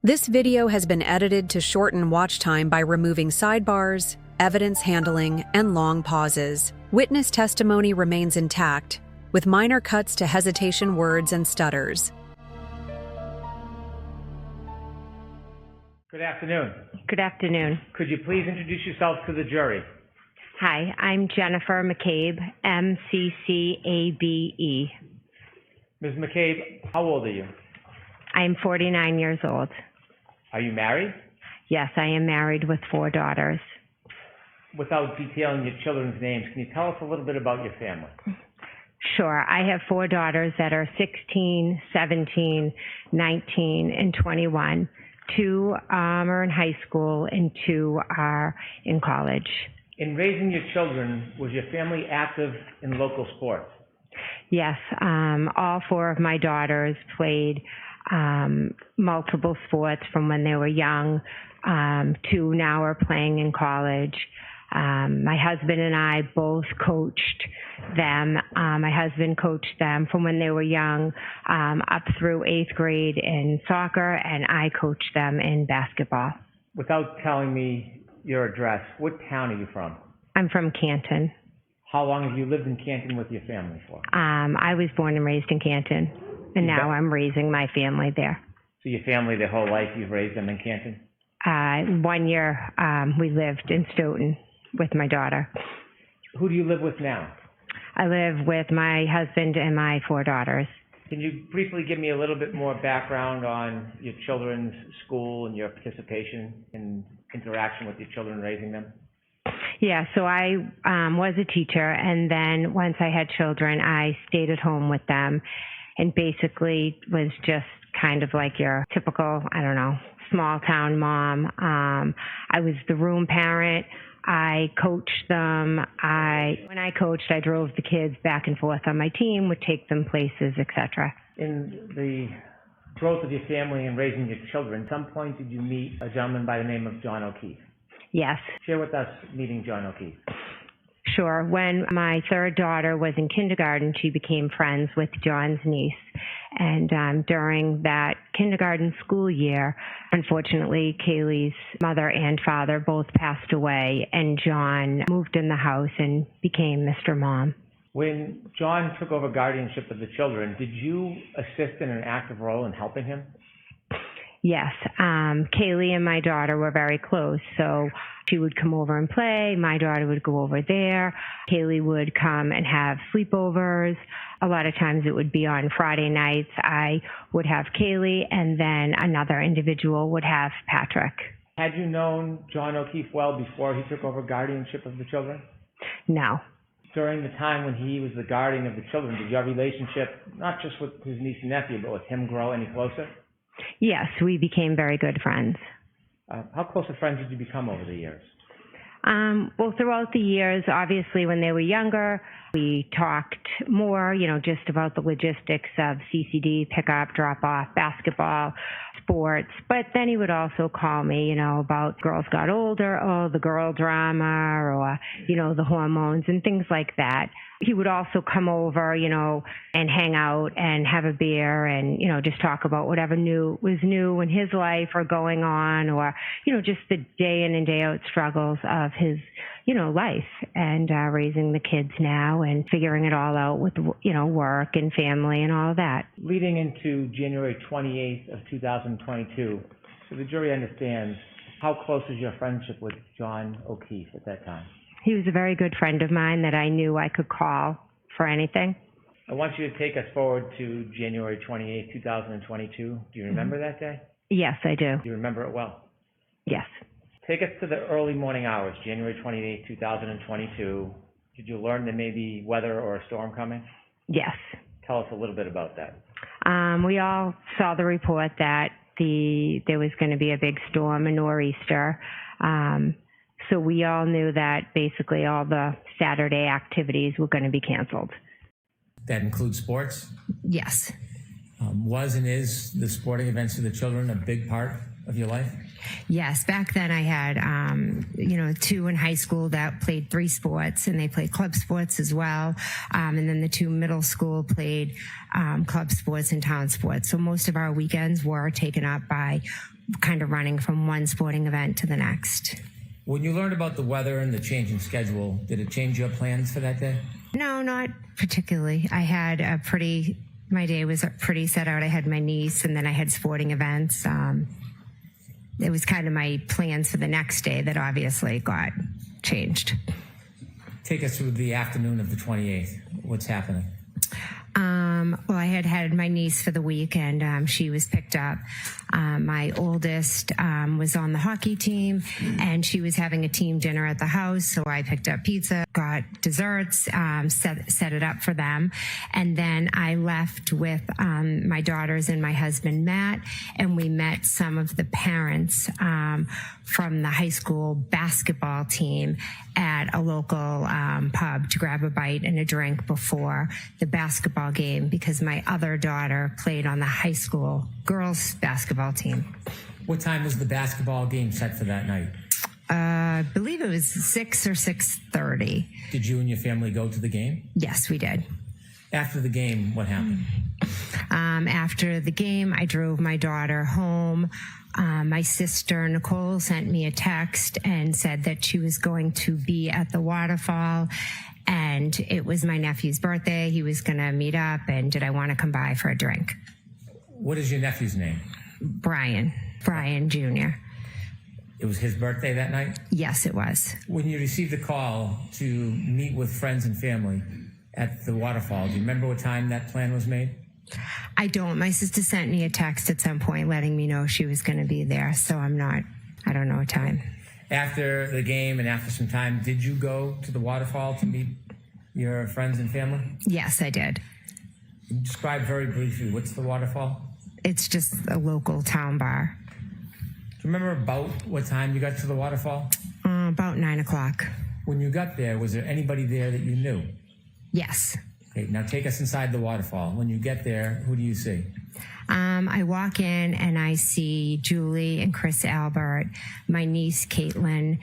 This video has been edited to shorten watch time by removing sidebars, evidence handling, and long pauses. Witness testimony remains intact, with minor cuts to hesitation words and stutters. Good afternoon. Good afternoon. Could you please introduce yourself to the jury? Hi, I'm Jennifer McCabe, MCCABE. Ms. McCabe, how old are you? I'm 49 years old. Are you married? Yes, I am married with 4 daughters. Without detailing your children's names, can you tell us a little bit about your family? Sure. I have 4 daughters that are 16, 17, 19, and 21. 2 are in high school and 2 are in college. In raising your children, was your family active in local sports? Yes, all 4 of my daughters played multiple sports from when they were young. 2 now are playing in college. My husband and I both coached them. My husband coached them from when they were young up through 8th grade in soccer, and I coached them in basketball. Without telling me your address, what town are you from? I'm from Canton. How long have you lived in Canton with your family for? I was born and raised in Canton, and now I'm raising my family there. So your family, their whole life, you've raised them in Canton? 1 year we lived in Stoughton with my daughter. Who do you live with now? I live with my husband and my 4 daughters. Can you briefly give me a little bit more background on your children's school and your participation in interaction with your children, raising them? Yeah, so I was a teacher, and then once I had children, I stayed at home with them and basically was just kind of like your typical, small town mom. I was the room parent. I coached them. When I coached, I drove the kids back and forth on my team, would take them places, etc. In the growth of your family and raising your children, at some point did you meet a gentleman by the name of John O'Keefe? Yes. Share with us meeting John O'Keefe. Sure. When my 3rd daughter was in kindergarten, she became friends with John's niece. And during that kindergarten school year, unfortunately, Kaylee's mother and father both passed away, and John moved in the house and became Mr. Mom. When John took over guardianship of the children, did you assist in an active role in helping him? Yes. Kaylee and my daughter were very close, so she would come over and play. My daughter would go over there. Kaylee would come and have sleepovers. A lot of times it would be on Friday nights. I would have Kaylee, and then another individual would have Patrick. Had you known John O'Keefe well before he took over guardianship of the children? No. During the time when he was the guardian of the children, did your relationship, not just with his niece and nephew, but with him, grow any closer? Yes, we became very good friends. How close of friends did you become over the years? Well, throughout the years, obviously when they were younger, we talked more, just about the logistics of CCD, pickup, drop-off, basketball, sports. But then he would also call me, about girls got older, the girl drama, or, the hormones and things like that. He would also come over, and hang out and have a beer and, just talk about whatever was new in his life or going on, or, just the day in and day out struggles of his, life and raising the kids now and figuring it all out with, work and family and all of that. Leading into January 28th of 2022, so the jury understands, how close is your friendship with John O'Keefe at that time? He was a very good friend of mine that I knew I could call for anything. I want you to take us forward to January 28th, 2022. Do you remember that day? Yes, I do. Do you remember it well? Yes. Take us to the early morning hours, January 28th, 2022. Did you learn there may be weather or a storm coming? Yes. Tell us a little bit about that. We all saw the report that there was going to be a big storm, a nor'easter. So we all knew that basically all the Saturday activities were going to be canceled. That includes sports? Yes. Was and is the sporting events for the children a big part of your life? Yes, back then I had, 2 in high school that played 3 sports, and they played club sports as well. And then the 2 middle school played club sports and town sports. So most of our weekends were taken up by kind of running from one sporting event to the next. When you learned about the weather and the change in schedule, did it change your plans for that day? No, not particularly. I had my day was pretty set out. I had my niece, and then I had sporting events. It was kind of my plans for the next day that obviously got changed. Take us through the afternoon of the 28th. What's happening? Well, I had my niece for the week, and she was picked up. My oldest was on the hockey team, and she was having a team dinner at the house, so I picked up pizza, got desserts, set it up for them, and then I left with my daughters and my husband, Matt, and we met some of the parents from the high school basketball team at a local pub to grab a bite and a drink before the basketball game, because my other daughter played on the high school girls basketball team. What time was the basketball game set for that night? I believe it was 6 or 6:30. Did you and your family go to the game? Yes, we did. After the game, what happened? After the game, I drove my daughter home. My sister, Nicole, sent me a text and said that she was going to be at the waterfall, and it was my nephew's birthday. He was going to meet up, and did I want to come by for a drink? What is your nephew's name? Brian Jr. It was his birthday that night? Yes, it was. When you received a call to meet with friends and family at the waterfall, do you remember what time that plan was made? I don't. My sister sent me a text at some point letting me know she was going to be there, so I don't know what time. After the game and after some time, did you go to the waterfall to meet your friends and family? Yes, I did. Describe very briefly, what's the waterfall? It's just a local town bar. Do you remember about what time you got to the waterfall? About 9 o'clock. When you got there, was there anybody there that you knew? Yes. Okay, now take us inside the waterfall. When you get there, who do you see? I walk in and I see Julie and Chris Albert, my niece Caitlin,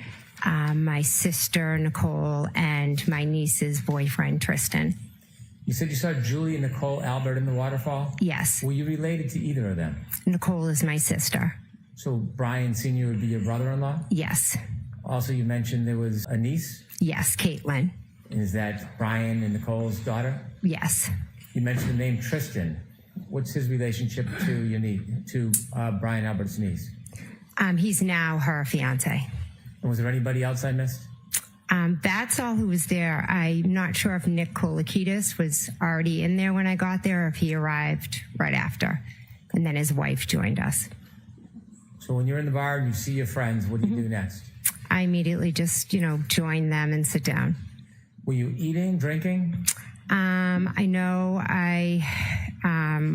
my sister Nicole, and my niece's boyfriend Tristan. You said you saw Julie and Nicole Albert in the waterfall? Yes. Were you related to either of them? Nicole is my sister. So Brian Sr. would be your brother-in-law? Yes. Also, you mentioned there was a niece? Yes, Caitlin. Is that Brian and Nicole's daughter? Yes. You mentioned the name Tristan. What's his relationship to Brian Albert's niece? He's now her fiance. And was there anybody else I missed? That's all who was there. I'm not sure if Nick Kolakidis was already in there when I got there, or if he arrived right after. And then his wife joined us. So when you're in the bar and you see your friends, what do you do next? I immediately just, join them and sit down. Were you eating, drinking? I know I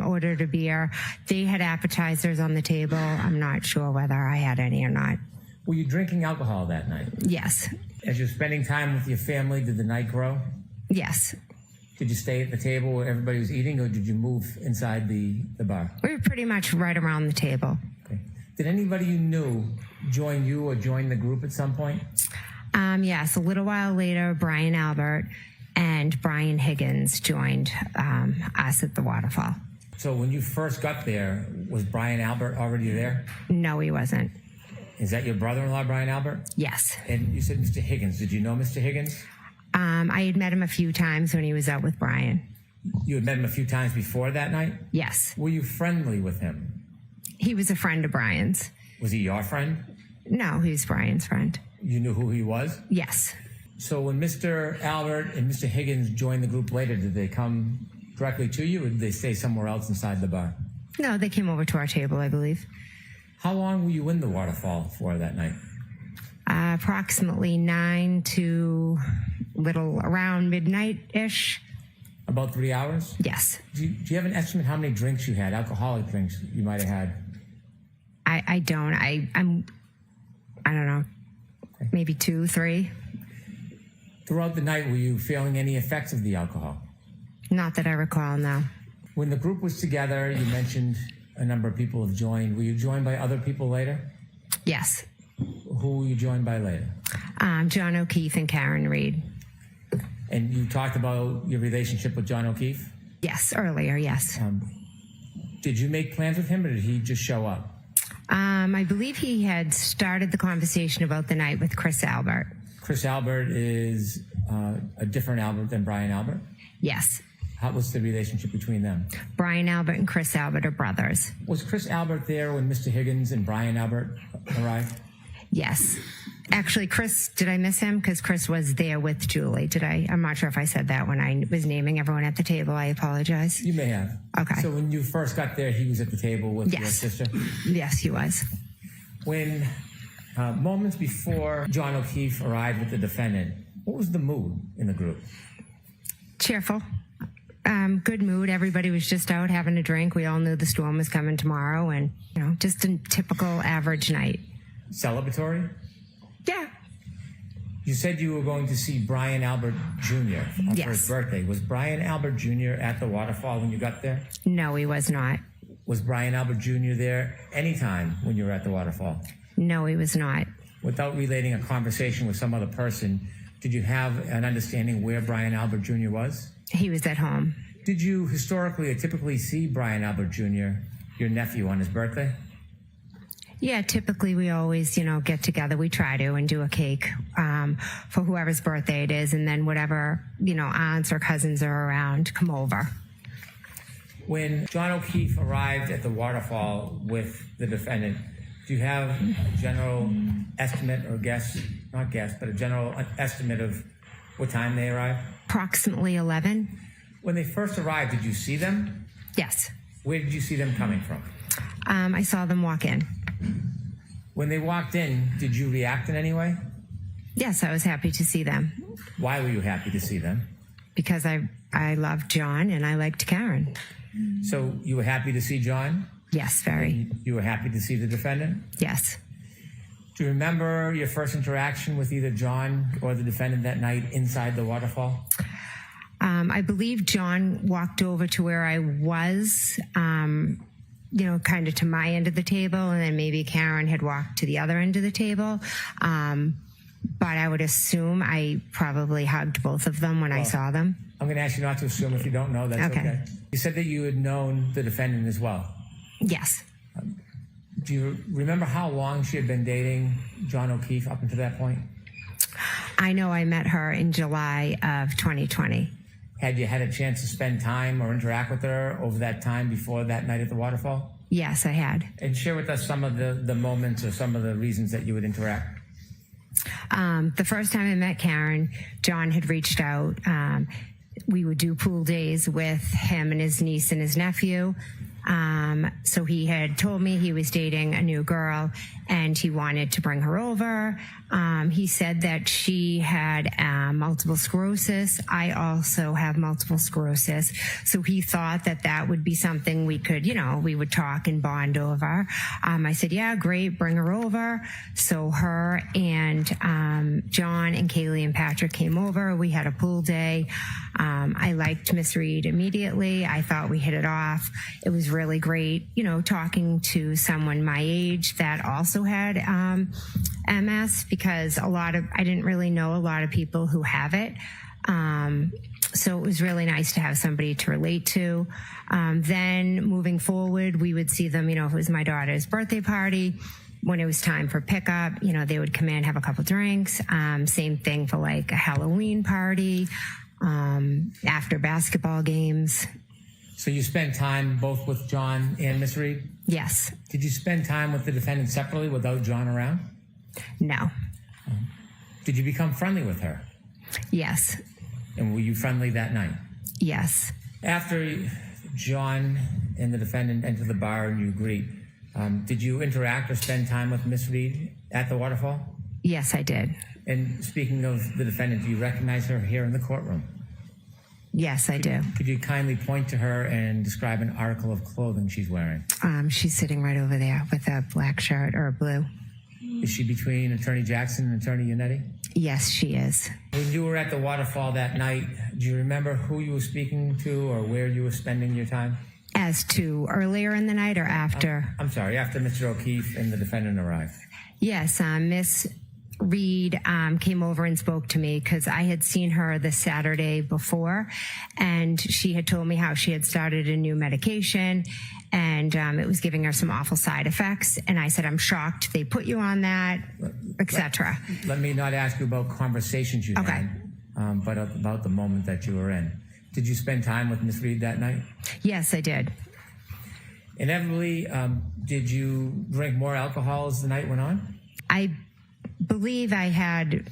ordered a beer. They had appetizers on the table. I'm not sure whether I had any or not. Were you drinking alcohol that night? Yes. As you're spending time with your family, did the night grow? Yes. Did you stay at the table where everybody was eating, or did you move inside the bar? We were pretty much right around the table. Okay. Did anybody you knew join you or join the group at some point? Yes. A little while later, Brian Albert and Brian Higgins joined us at the waterfall. So when you first got there, was Brian Albert already there? No, he wasn't. Is that your brother-in-law, Brian Albert? Yes. And you said Mr. Higgins. Did you know Mr. Higgins? I had met him a few times when he was out with Brian. You had met him a few times before that night? Yes. Were you friendly with him? He was a friend of Brian's. Was he your friend? No, he was Brian's friend. You knew who he was? Yes. So when Mr. Albert and Mr. Higgins joined the group later, did they come directly to you, or did they stay somewhere else inside the bar? No, they came over to our table, I believe. How long were you in the waterfall for that night? Approximately 9 to around midnight-ish. About 3 hours? Yes. Do you have an estimate how many drinks you had, alcoholic drinks you might have had? I don't. I don't know. Okay. Maybe 2, 3. Throughout the night, were you feeling any effects of the alcohol? Not that I recall, no. When the group was together, you mentioned a number of people have joined. Were you joined by other people later? Yes. Who were you joined by later? John O'Keefe and Karen Reed. And you talked about your relationship with John O'Keefe? Yes, earlier, yes. Did you make plans with him, or did he just show up? I believe he had started the conversation about the night with Chris Albert. Chris Albert is a different Albert than Brian Albert? Yes. What's the relationship between them? Brian Albert and Chris Albert are brothers. Was Chris Albert there when Mr. Higgins and Brian Albert arrived? Yes. Actually, Chris, did I miss him? Because Chris was there with Julie. Did I? I'm not sure if I said that when I was naming everyone at the table. I apologize. You may have. Okay. So when you first got there, he was at the table with your sister? Yes, he was. When moments before John O'Keefe arrived with the defendant, what was the mood in the group? Cheerful. Good mood. Everybody was just out having a drink. We all knew the storm was coming tomorrow, and just a typical average night. Celebratory? Yeah. You said you were going to see Brian Albert Jr. for his birthday. Was Brian Albert Jr. at the waterfall when you got there? No, he was not. Was Brian Albert Jr. there anytime when you were at the waterfall? No, he was not. Without relating a conversation with some other person, did you have an understanding where Brian Albert Jr. was? He was at home. Did you historically or typically see Brian Albert Jr., your nephew, on his birthday? Yeah, typically we always, get together. We try to and do a cake for whoever's birthday it is, and then whatever, aunts or cousins are around, come over. When John O'Keefe arrived at the waterfall with the defendant, do you have a general estimate or a general estimate of what time they arrived? Approximately 11. When they first arrived, did you see them? Yes. Where did you see them coming from? I saw them walk in. When they walked in, did you react in any way? Yes, I was happy to see them. Why were you happy to see them? Because I loved John and I liked Karen. So you were happy to see John? Yes, very. You were happy to see the defendant? Yes. Do you remember your first interaction with either John or the defendant that night inside the waterfall? I believe John walked over to where I was, kind of to my end of the table, and then maybe Karen had walked to the other end of the table. But I would assume I probably hugged both of them when I saw them. I'm going to ask you not to assume if you don't know. That's okay. You said that you had known the defendant as well. Yes. Do you remember how long she had been dating John O'Keefe up until that point? I know I met her in July of 2020. Had you had a chance to spend time or interact with her over that time before that night at the waterfall? Yes, I had. And share with us some of the moments or some of the reasons that you would interact. The first time I met Karen, John had reached out. We would do pool days with him and his niece and his nephew. So he had told me he was dating a new girl and he wanted to bring her over. He said that she had multiple sclerosis. I also have multiple sclerosis. So he thought that would be something we could, we would talk and bond over. I said, yeah, great, bring her over. So her and John and Kaylee and Patrick came over. We had a pool day. I liked Miss Reed immediately. I thought we hit it off. It was really great, talking to someone my age that also had MS, because I didn't really know a lot of people who have it. So it was really nice to have somebody to relate to. Then moving forward, we would see them, if it was my daughter's birthday party, when it was time for pickup, they would come in, have a couple drinks. Same thing for like a Halloween party, after basketball games. So you spent time both with John and Miss Reed? Yes. Did you spend time with the defendant separately without John around? No. Did you become friendly with her? Yes. And were you friendly that night? Yes. After John and the defendant entered the bar and you agreed, did you interact or spend time with Miss Reed at the waterfall? Yes, I did. And speaking of the defendant, do you recognize her here in the courtroom? Yes, I do. Could you kindly point to her and describe an article of clothing she's wearing? She's sitting right over there with a black shirt or a blue. Is she between Attorney Jackson and Attorney Yannetti? Yes, she is. When you were at the waterfall that night, do you remember who you were speaking to or where you were spending your time? As to earlier in the night or after? I'm sorry, after Mr. O'Keefe and the defendant arrived. Yes, Miss Reed came over and spoke to me because I had seen her the Saturday before, and she had told me how she had started a new medication, and it was giving her some awful side effects. And I said, I'm shocked they put you on that, etc. Let me not ask you about conversations you had, but about the moment that you were in. Did you spend time with Miss Reed that night? Yes, I did. Inevitably, did you drink more alcohol as the night went on? I believe I had,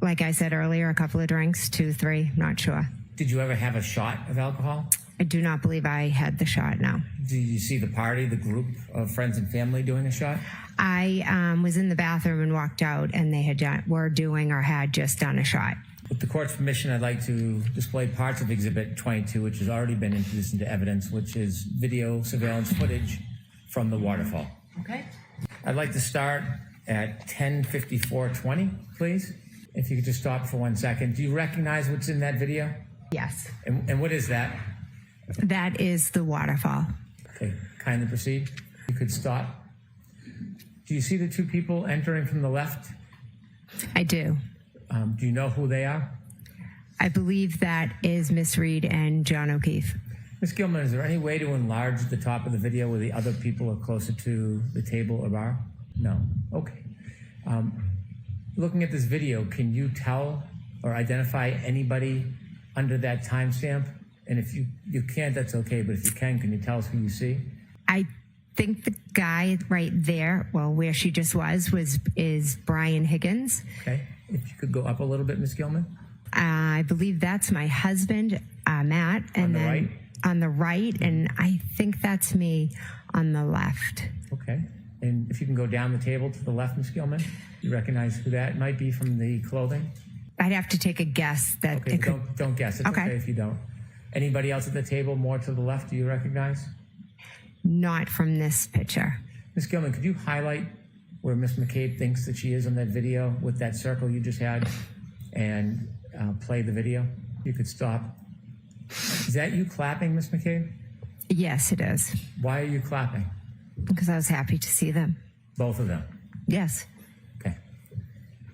like I said earlier, a couple of drinks, 2, 3, not sure. Did you ever have a shot of alcohol? I do not believe I had the shot, no. Did you see the party, the group of friends and family doing a shot? I was in the bathroom and walked out, and they were doing or had just done a shot. With the court's permission, I'd like to display parts of Exhibit 22, which has already been introduced into evidence, which is video surveillance footage from the waterfall. Okay. I'd like to start at 10:54:20, please. If you could just stop for 1 second. Do you recognize what's in that video? Yes. And what is that? That is the waterfall. Okay, kindly proceed. You could stop. Do you see the two people entering from the left? I do. Do you know who they are? I believe that is Miss Reed and John O'Keefe. Ms. Gilman, is there any way to enlarge the top of the video where the other people are closer to the table or bar? No. Okay. Looking at this video, can you tell or identify anybody under that timestamp? And if you can't, that's okay, but if you can you tell us who you see? I think the guy right there, well, where she just is Brian Higgins. Okay. If you could go up a little bit, Ms. Gilman. I believe that's my husband, Matt. And on the then right? On the right, and I think that's me on the left. Okay. And if you can go down the table to the left, Ms. Gilman, you recognize who that might be from the clothing? I'd have to take a guess that okay, it could... Don't guess. It's okay if you don't. Anybody else at the table more to the left do you recognize? Not from this picture. Ms. Gilman, could you highlight where Ms. McCabe thinks that she is on that video with that circle you just had and play the video? You could stop. Is that you clapping, Ms. McCabe? Yes, it is. Why are you clapping? Because I was happy to see them. Both of them? Yes. Okay.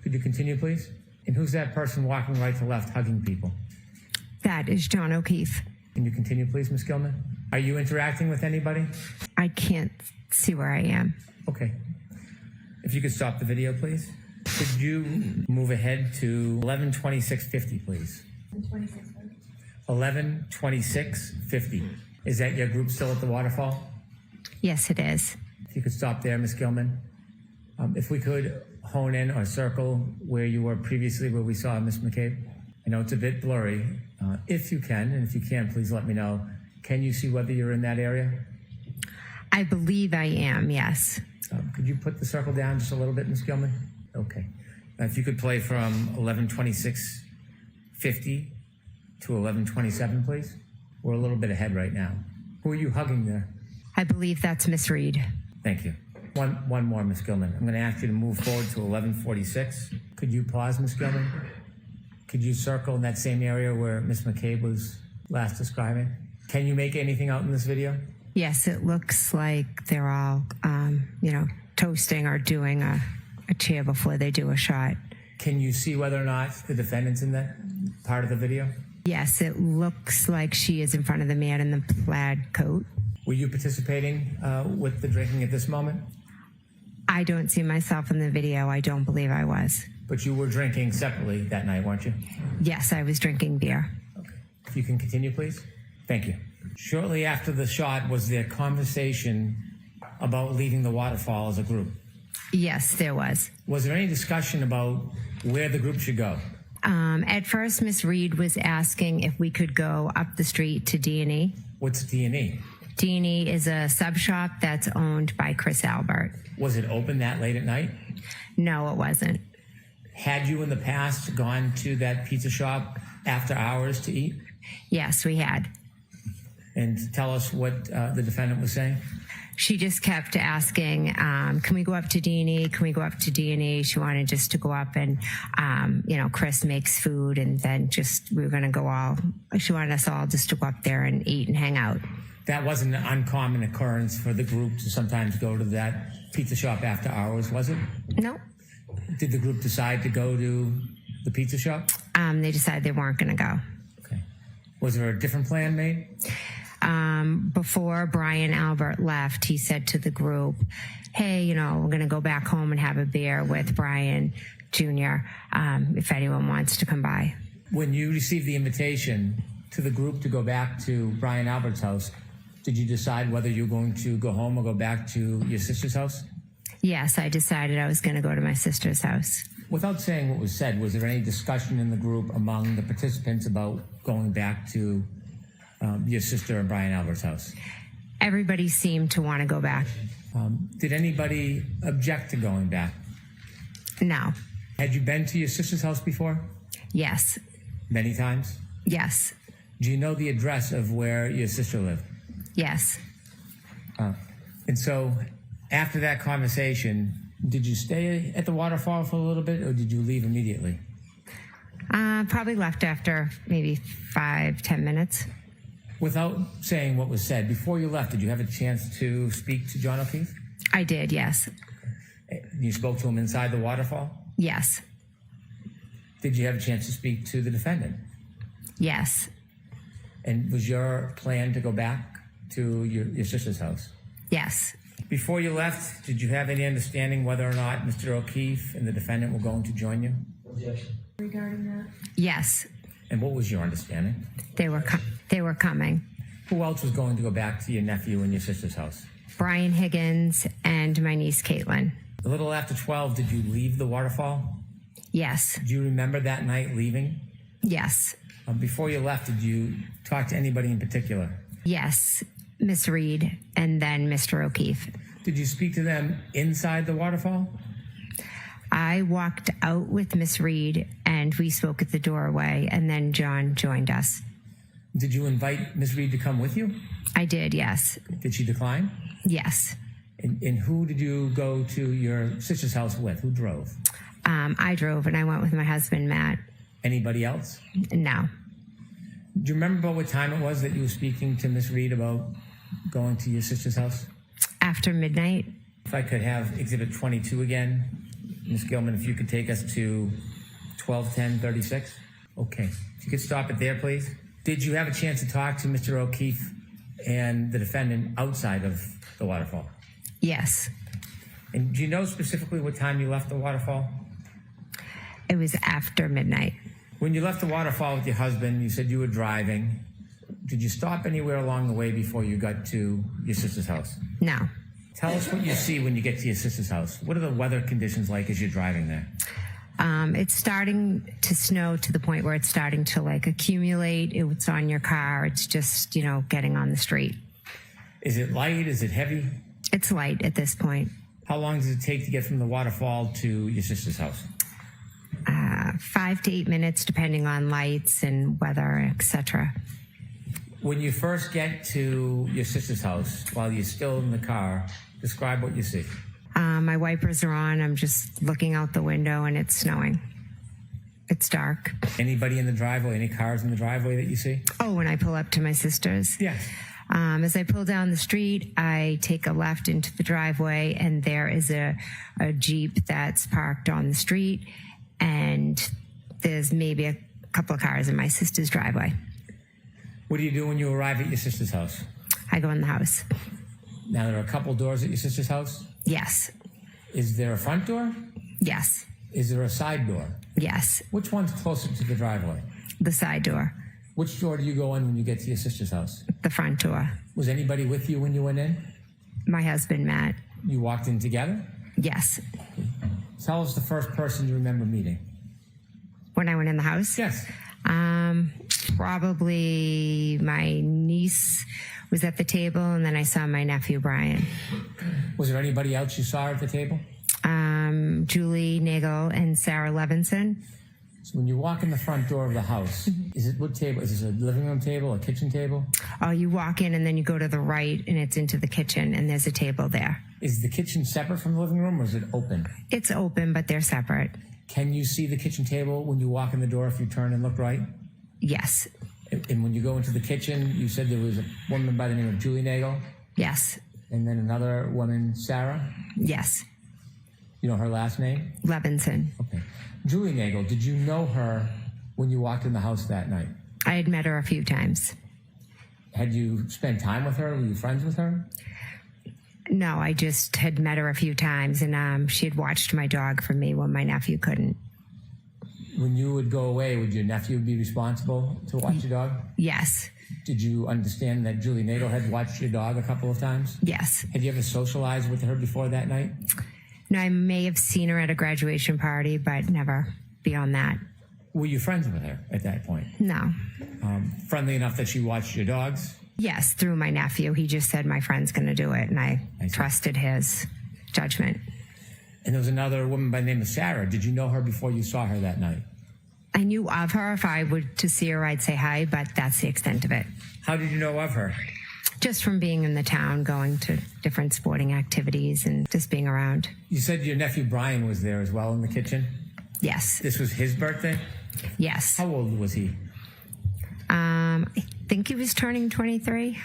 Could you continue, please? And who's that person walking right to left hugging people? That is John O'Keefe. Can you continue, please, Ms. Gilman? Are you interacting with anybody? I can't see where I am. Okay. If you could stop the video, please. Could you move ahead to 11:26:50, please? 11:26:50. Is that your group still at the waterfall? Yes, it is. If you could stop there, Ms. Gilman. If we could hone in or circle where you were previously, where we saw Ms. McCabe. I know it's a bit blurry. If you can, and if you can, please let me know. Can you see whether you're in that area? I believe I am, yes. Could you put the circle down just a little bit, Ms. Gilman? Okay. If you could play from 11:26:50 to 11:27, please. We're a little bit ahead right now. Who are you hugging there? I believe that's Miss Reed. Thank you. One more, Ms. Gilman. I'm going to ask you to move forward to 11:46. Could you pause, Ms. Gilman? Could you circle in that same area where Ms. McCabe was last describing? Can you make anything out in this video? Yes, it looks like they're all, toasting or doing a cheer before they do a shot. Can you see whether or not the defendant's in that part of the video? Yes, it looks like she is in front of the man in the plaid coat. Were you participating with the drinking at this moment? I don't see myself in the video. I don't believe I was. But you were drinking separately that night, weren't you? Yes, I was drinking beer. Okay. If you can continue, please. Thank you. Shortly after the shot, was there conversation about leaving the waterfall as a group? Yes, there was. Was there any discussion about where the group should go? At first, Miss Reed was asking if we could go up the street to D&E. What's D&E? D&E is a sub shop that's owned by Chris Albert. Was it open that late at night? No, it wasn't. Had you in the past gone to that pizza shop after hours to eat? Yes, we had. And tell us what the defendant was saying. She just kept asking, can we go up to D&E? Can we go up to D&E? She wanted just to go up and, Chris makes food and then we were going to go she wanted us all just to go up there and eat and hang out. That wasn't an uncommon occurrence for the group to sometimes go to that pizza shop after hours, was it? No. Did the group decide to go to the pizza shop? They decided they weren't going to go. Okay. Was there a different plan made? Before Brian Albert left, he said to the group, hey, we're going to go back home and have a beer with Brian Jr. If anyone wants to come by. When you received the invitation to the group to go back to Brian Albert's house, did you decide whether you were going to go home or go back to your sister's house? Yes, I decided I was going to go to my sister's house. Without saying what was said, was there any discussion in the group among the participants about going back to your sister and Brian Albert's house? Everybody seemed to want to go back. Did anybody object to going back? No. Had you been to your sister's house before? Yes. Many times? Yes. Do you know the address of where your sister lived? Yes. And so after that conversation, did you stay at the waterfall for a little bit or did you leave immediately? Probably left after maybe 5-10 minutes. Without saying what was said, before you left, did you have a chance to speak to John O'Keefe? I did, yes. You spoke to him inside the waterfall? Yes. Did you have a chance to speak to the defendant? Yes. And was your plan to go back to your sister's house? Yes. Before you left, did you have any understanding whether or not Mr. O'Keefe and the defendant were going to join you? Objection. Regarding that? Yes. And what was your understanding? They were coming. Who else was going to go back to your nephew and your sister's house? Brian Higgins and my niece Caitlin. A little after 12, did you leave the waterfall? Yes. Do you remember that night leaving? Yes. Before you left, did you talk to anybody in particular? Yes. Miss Reed and then Mr. O'Keefe. Did you speak to them inside the waterfall? I walked out with Miss Reed and we spoke at the doorway and then John joined us. Did you invite Miss Reed to come with you? I did, yes. Did she decline? Yes. And who did you go to your sister's house with? Who drove? I drove and I went with my husband, Matt. Anybody else? No. Do you remember what time it was that you were speaking to Miss Reed about going to your sister's house? After midnight. If I could have Exhibit 22 again. Ms. Gilman, if you could take us to 12:10:36. Okay. If you could stop it there, please. Did you have a chance to talk to Mr. O'Keefe and the defendant outside of the waterfall? Yes. And do you know specifically what time you left the waterfall? It was after midnight. When you left the waterfall with your husband, you said you were driving. Did you stop anywhere along the way before you got to your sister's house? No. Tell us what you see when you get to your sister's house. What are the weather conditions like as you're driving there? It's starting to snow to the point where it's starting to accumulate. It's on your car. It's just, getting on the street. Is it light? Is it heavy? It's light at this point. How long does it take to get from the waterfall to your sister's house? 5 to 8 minutes, depending on lights and weather, etc. When you first get to your sister's house, while you're still in the car, describe what you see. My wipers are on. I'm just looking out the window and it's snowing. It's dark. Anybody in the driveway? Any cars in the driveway that you see? Oh, when I pull up to my sister's? Yes. As I pull down the street, I take a left into the driveway and there is a Jeep that's parked on the street and there's maybe a couple of cars in my sister's driveway. What do you do when you arrive at your sister's house? I go in the house. Now, there are a couple doors at your sister's house? Yes. Is there a front door? Yes. Is there a side door? Yes. Which one's closer to the driveway? The side door. Which door do you go in when you get to your sister's house? The front door. Was anybody with you when you went in? My husband, Matt. You walked in together? Yes. Tell us the first person you remember meeting. When I went in the house? Yes. Probably my niece was at the table, and then I saw my nephew, Brian. Was there anybody else you saw at the table? Julie Nagel and Sarah Levinson. So when you walk in the front door of the house, is it what table? Is this a living room table, a kitchen table? Oh, you walk in and then you go to the right and it's into the kitchen and there's a table there. Is the kitchen separate from the living room or is it open? It's open, but they're separate. Can you see the kitchen table when you walk in the door if you turn and look right? Yes. And when you go into the kitchen, you said there was a woman by the name of Julie Nagel, Yes. and then another woman, Sarah. Yes. You know her last name? Levinson. Okay. Julie Nagel, did you know her when you walked in the house that night? I had met her a few times. Had you spent time with her? Were you friends with her? No, I just had met her a few times, and she had watched my dog for me when my nephew couldn't. When you would go away, would your nephew be responsible to watch your dog? Yes. Did you understand that Julie Nagel had watched your dog a couple of times? Yes. Had you ever socialized with her before that night? No, I may have seen her at a graduation party, but never beyond that. Were you friends with her at that point? No. Friendly enough that she watched your dogs? Yes, through my nephew. He just said my friend's going to do it, and I see. trusted his judgment. And there was another woman by the name of Sarah. Did you know her before you saw her that night? I knew of her. If I were to see her, I'd say hi, but that's the extent of it. How did you know of her? Just from being in the town, going to different sporting activities and just being around. You said your nephew Brian was there as well in the kitchen? Yes. This was his birthday? Yes. How old was he? I think he was turning 23.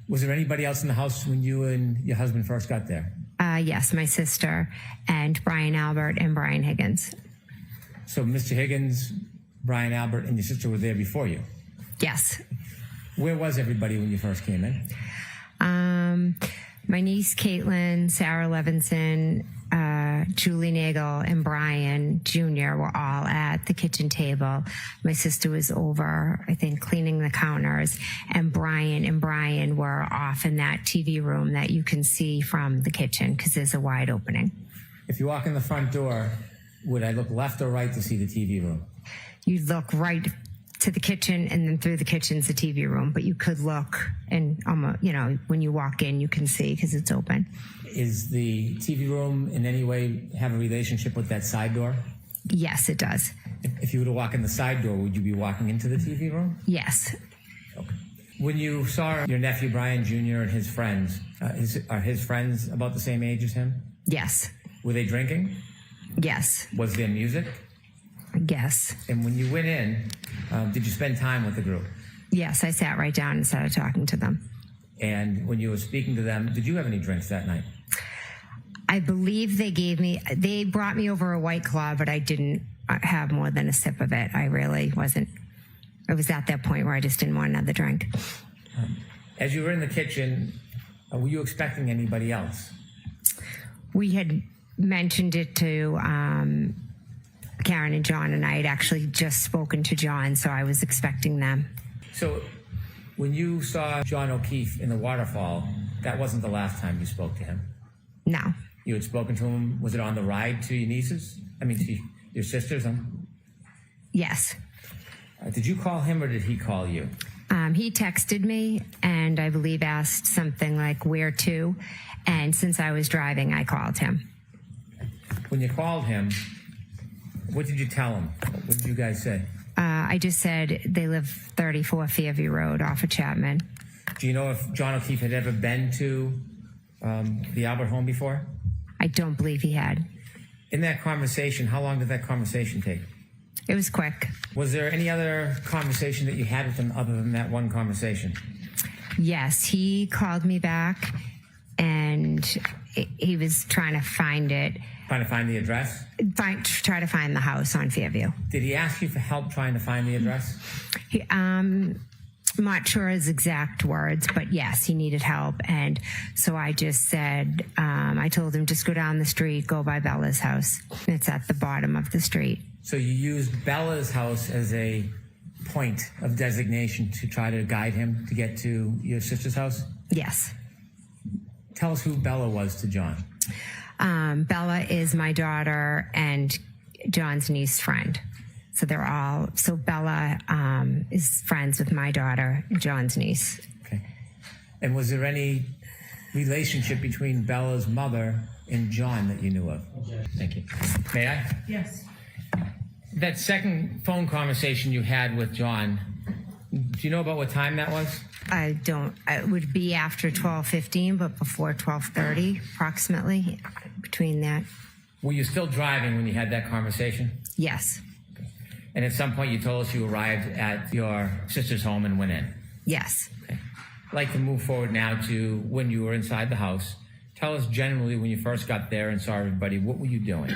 Was there anybody else in the house when you and your husband first got there? Yes, my sister and Brian Albert and Brian Higgins. So Mr. Higgins, Brian Albert, and your sister were there before you? Yes. Where was everybody when you first came in? My niece Caitlin, Sarah Levinson, Julie Nagel, and Brian Jr. were all at the kitchen table. My sister was over, I think, cleaning the counters, and Brian were off in that TV room that you can see from the kitchen because there's a wide opening. If you walk in the front door, would I look left or right to see the TV room? You look right to the kitchen, and then through the kitchen's the TV room, but you could look, and when you walk in, you can see because it's open. Is the TV room in any way have a relationship with that side door? Yes, it does. If you were to walk in the side door, would you be walking into the TV room? Yes. Okay. When you saw your nephew Brian Jr. and his friends, are his friends about the same age as him? Yes. Were they drinking? Yes. Was there music? Yes. And when you went in, did you spend time with the group? Yes, I sat right down and started talking to them. And when you were speaking to them, did you have any drinks that night? I believe they brought me over a White Claw, but I didn't have more than a sip of it. I really wasn't. I was at that point where I just didn't want another drink. As you were in the kitchen, were you expecting anybody else? We had mentioned it to Karen and John, and I had actually just spoken to John, so I was expecting them. So when you saw John O'Keefe in the waterfall, that wasn't the last time you spoke to him? No. You had spoken to him, was it on the ride to your nieces? To your sisters? Yes. Did you call him or did he call you? He texted me and I believe asked something like, where to? And since I was driving, I called him. When you called him, what did you tell him? What did you guys say? I just said they live 34 Fairview Road off of Chapman. Do you know if John O'Keefe had ever been to the Albert home before? I don't believe he had. In that conversation, how long did that conversation take? It was quick. Was there any other conversation that you had with him other than that one conversation? Yes, he called me back and he was trying to find it. Trying to find the address? Try to find the house on Fairview. Did he ask you for help trying to find the address? I'm not sure his exact words, but yes, he needed help. And so I just said, I told him, just go down the street, go by Bella's house. It's at the bottom of the street. So you used Bella's house as a point of designation to try to guide him to get to your sister's house? Yes. Tell us who Bella was to John. Bella is my daughter and John's niece friend. So Bella is friends with my daughter and John's niece. Okay. And was there any relationship between Bella's mother and John that you knew of? Thank you. May I? Yes. That second phone conversation you had with John, do you know about what time that was? I don't. It would be after 12:15, but before 12:30, approximately, between that. Were you still driving when you had that conversation? Yes. And at some point you told us you arrived at your sister's home and went in. Yes. Okay. I'd like to move forward now to when you were inside the house. Tell us generally when you first got there and saw everybody, what were you doing?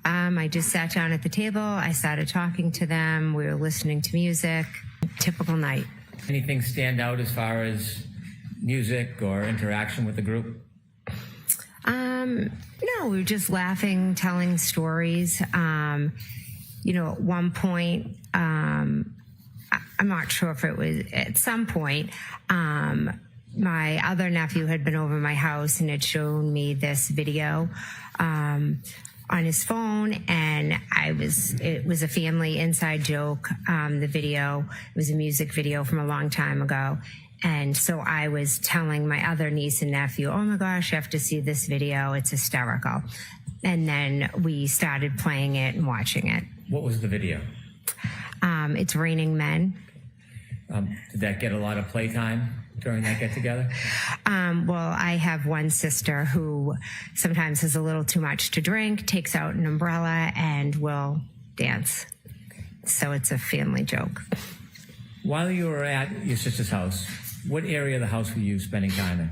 I just sat down at the table. I started talking to them. We were listening to music. Typical night. Anything stand out as far as music or interaction with the group? No, we were just laughing, telling stories. At one point, I'm not sure if it was at some point, my other nephew had been over my house and had shown me this video on his phone, and it was a family inside joke. The video, it was a music video from a long time ago. And so I was telling my other niece and nephew, oh my gosh, you have to see this video. It's hysterical. And then we started playing it and watching it. What was the video? It's Raining Men. Did that get a lot of playtime during that get-together? Well, I have one sister who sometimes has a little too much to drink, takes out an umbrella, and will dance. So it's a family joke. While you were at your sister's house, what area of the house were you spending time in?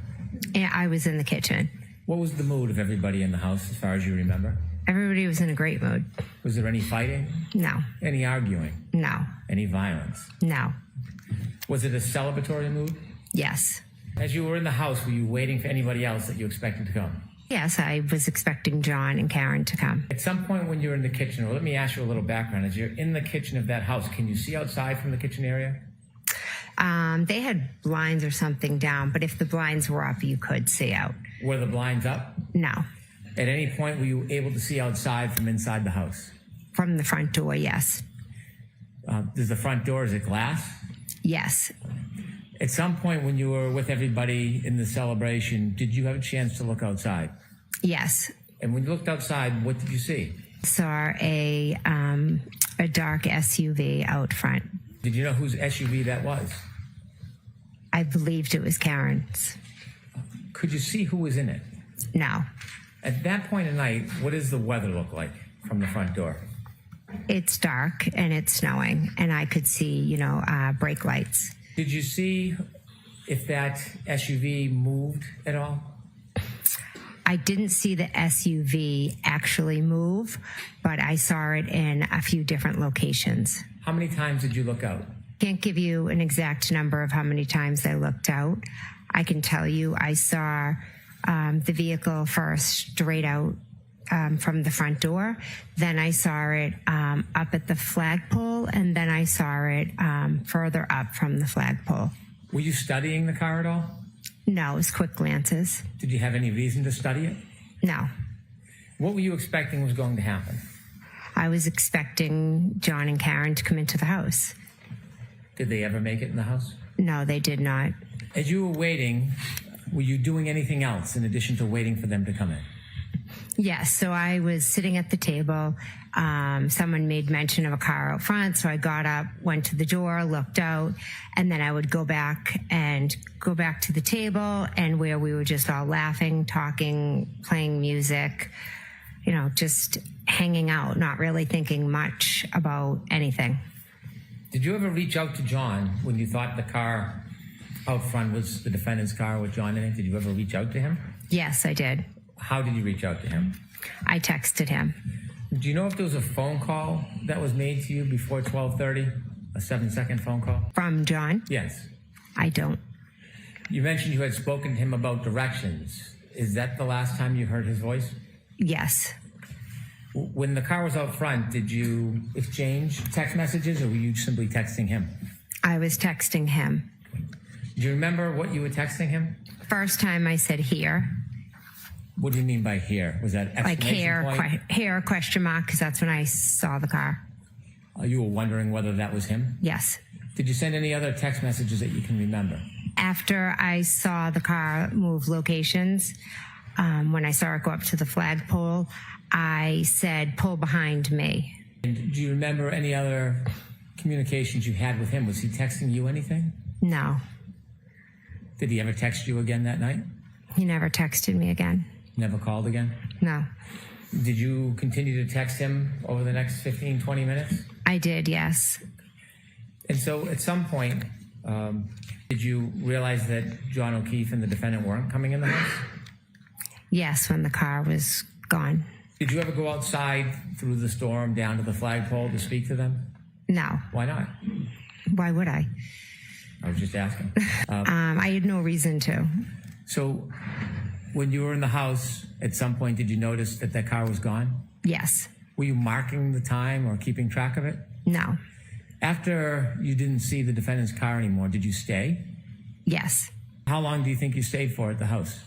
And I was in the kitchen. What was the mood of everybody in the house, as far as you remember? Everybody was in a great mood. Was there any fighting? No. Any arguing? No. Any violence? No. Was it a celebratory mood? Yes. As you were in the house, were you waiting for anybody else that you expected to come? Yes, I was expecting John and Karen to come. At some point when you're in the kitchen, or let me ask you a little background. As you're in the kitchen of that house, can you see outside from the kitchen area? They had blinds or something down, but if the blinds were up, you could see out. Were the blinds up? No. At any point, were you able to see outside from inside the house? From the front door, yes. Does the front door, is it glass? Yes. At some point when you were with everybody in the celebration, did you have a chance to look outside? Yes. And when you looked outside, what did you see? Saw a dark SUV out front. Did you know whose SUV that was? I believed it was Karen's. Could you see who was in it? No. At that point of night, what does the weather look like from the front door? It's dark and it's snowing, and I could see, brake lights. Did you see if that SUV moved at all? I didn't see the SUV actually move, but I saw it in a few different locations. How many times did you look out? Can't give you an exact number of how many times I looked out. I can tell you I saw the vehicle first straight out from the front door. Then I saw it up at the flagpole, and then I saw it further up from the flagpole. Were you studying the car at all? No, it was quick glances. Did you have any reason to study it? No. What were you expecting was going to happen? I was expecting John and Karen to come into the house. Did they ever make it in the house? No, they did not. As you were waiting, were you doing anything else in addition to waiting for them to come in? Yes, so I was sitting at the table. Someone made mention of a car out front, so I got up, went to the door, looked out, and then I would go back to the table, and where we were just all laughing, talking, playing music, just hanging out, not really thinking much about anything. Did you ever reach out to John when you thought the car out front was the defendant's car with John in it? Did you ever reach out to him? Yes, I did. How did you reach out to him? I texted him. Do you know if there was a phone call that was made to you before 12:30? A 7-second phone call? From John? Yes. I don't. You mentioned you had spoken to him about directions. Is that the last time you heard his voice? Yes. When the car was out front, did you exchange text messages, or were you simply texting him? I was texting him. Do you remember what you were texting him? First time I said here. What do you mean by here? Was that exclamation point? Hair question mark, because that's when I saw the car. You were wondering whether that was him? Yes. Did you send any other text messages that you can remember? After I saw the car move locations, when I saw it go up to the flagpole, I said, pull behind me. And do you remember any other communications you had with him? Was he texting you anything? No. Did he ever text you again that night? He never texted me again. Never called again? No. Did you continue to text him over the next 15, 20 minutes? I did, yes. And so at some point, did you realize that John O'Keefe and the defendant weren't coming in the house? Yes, when the car was gone. Did you ever go outside through the storm down to the flagpole to speak to them? No. Why not? Why would I? I was just asking. I had no reason to. So when you were in the house, at some point, did you notice that that car was gone? Yes. Were you marking the time or keeping track of it? No. After you didn't see the defendant's car anymore, did you stay? Yes. How long do you think you stayed for at the house?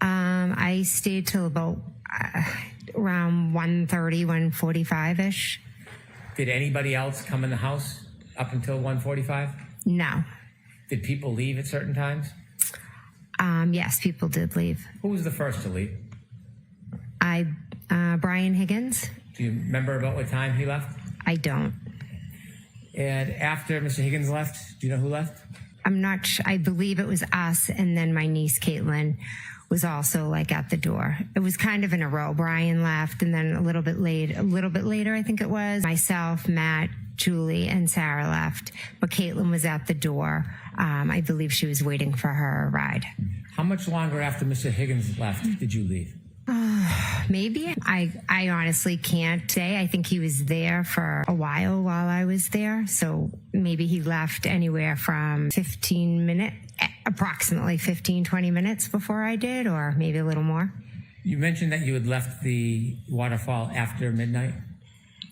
I stayed till about around 1:30, 1:45-ish. Did anybody else come in the house up until 1:45? No. Did people leave at certain times? Yes, people did leave. Who was the first to leave? Brian Higgins? Do you remember about what time he left? I don't. And after Mr. Higgins left, do you know who left? I'm not sure. I believe it was us, and then my niece Caitlin was also like at the door. It was kind of in a row. Brian left, and then a little bit later, I think it was, myself, Matt, Julie, and Sarah left, but Caitlin was at the door. I believe she was waiting for her ride. How much longer after Mr. Higgins left did you leave? Maybe. I honestly can't say. I think he was there for a while I was there. So maybe he left anywhere from approximately 15, 20 minutes before I did, or maybe a little more. You mentioned that you had left the waterfall after midnight?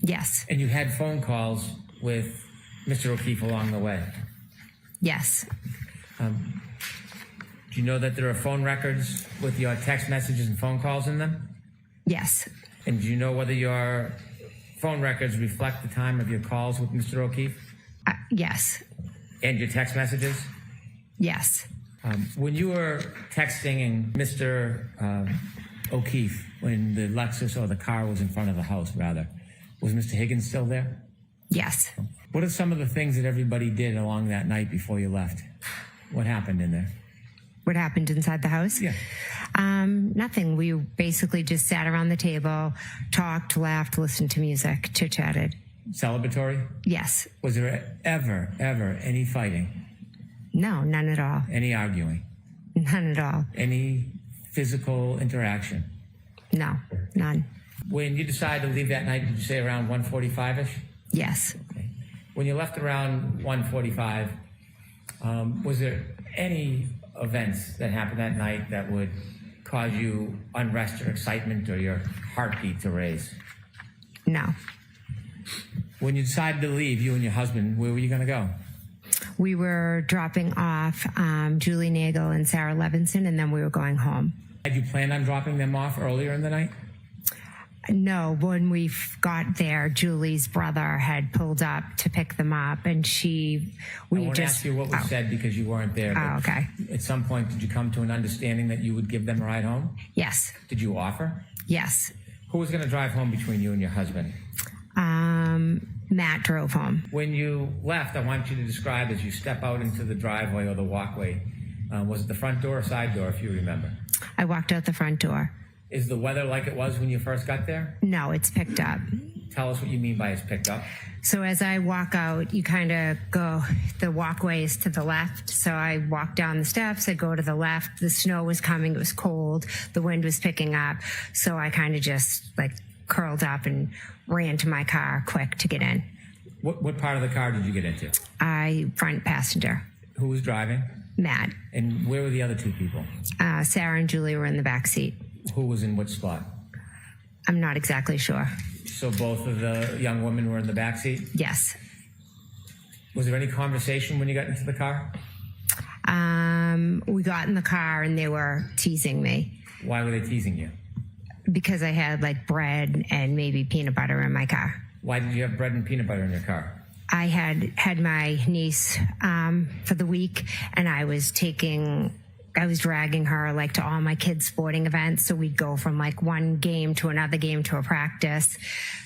Yes. And you had phone calls with Mr. O'Keefe along the way? Yes. Do you know that there are phone records with your text messages and phone calls in them? Yes. And do you know whether your phone records reflect the time of your calls with Mr. O'Keefe? Yes. And your text messages? Yes. When you were texting Mr. O'Keefe, when the Lexus or the car was in front of the house, rather, was Mr. Higgins still there? Yes. What are some of the things that everybody did along that night before you left? What happened in there? What happened inside the house? Yeah. Nothing. We basically just sat around the table, talked, laughed, listened to music, chit-chatted. Celebratory? Yes. Was there ever any fighting? No, none at all. Any arguing? None at all. Any physical interaction? No, none. When you decided to leave that night, did you say around 1:45-ish? Yes. Okay. When you left around 1:45, was there any events that happened that night that would cause you unrest or excitement or your heartbeat to raise? No. When you decided to leave, you and your husband, where were you going to go? We were dropping off Julie Nagel and Sarah Levinson, and then we were going home. Had you planned on dropping them off earlier in the night? No, when we got there, Julie's brother had pulled up to pick them up, and I won't ask you what was said because you weren't there. Oh, okay. At some point, did you come to an understanding that you would give them a ride home? Yes. Did you offer? Yes. Who was going to drive home between you and your husband? Matt drove home. When you left, I want you to describe as you step out into the driveway or the walkway. Was it the front door or side door, if you remember? I walked out the front door. Is the weather like it was when you first got there? No, it's picked up. Tell us what you mean by it's picked up. So as I walk out, you kind of go, the walkway is to the left. So I walk down the steps, I go to the left. The snow was coming, it was cold, the wind was picking up. So I kind of just like curled up and ran to my car quick to get in. What part of the car did you get into? Front passenger. Who was driving? Matt. And where were the other two people? Sarah and Julie were in the back seat. Who was in which spot? I'm not exactly sure. So both of the young women were in the back seat? Yes. Was there any conversation when you got into the car? We got in the car and they were teasing me. Why were they teasing you? Because I had like bread and maybe peanut butter in my car. Why did you have bread and peanut butter in your car? I had my niece for the week, and I was dragging her like to all my kids' sporting events. So we'd go from like one game to another game to a practice.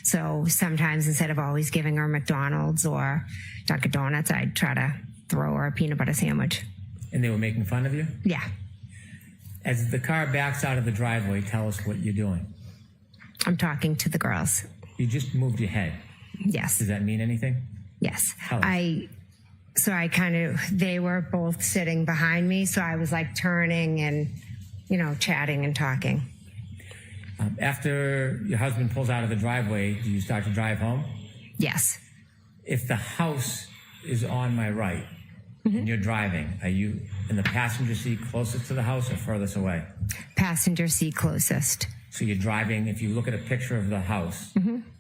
So sometimes instead of always giving her McDonald's or Dunkin' Donuts, I'd try to throw her a peanut butter sandwich. And they were making fun of you? Yeah. As the car backs out of the driveway, tell us what you're doing. I'm talking to the girls. You just moved your head. Yes. Does that mean anything? Yes. Tell us. They were both sitting behind me, so I was like turning and, chatting and talking. After your husband pulls out of the driveway, do you start to drive home? Yes. If the house is on my right and you're driving, are you in the passenger seat closest to the house or furthest away? Passenger seat closest. So you're driving, if you look at a picture of the house,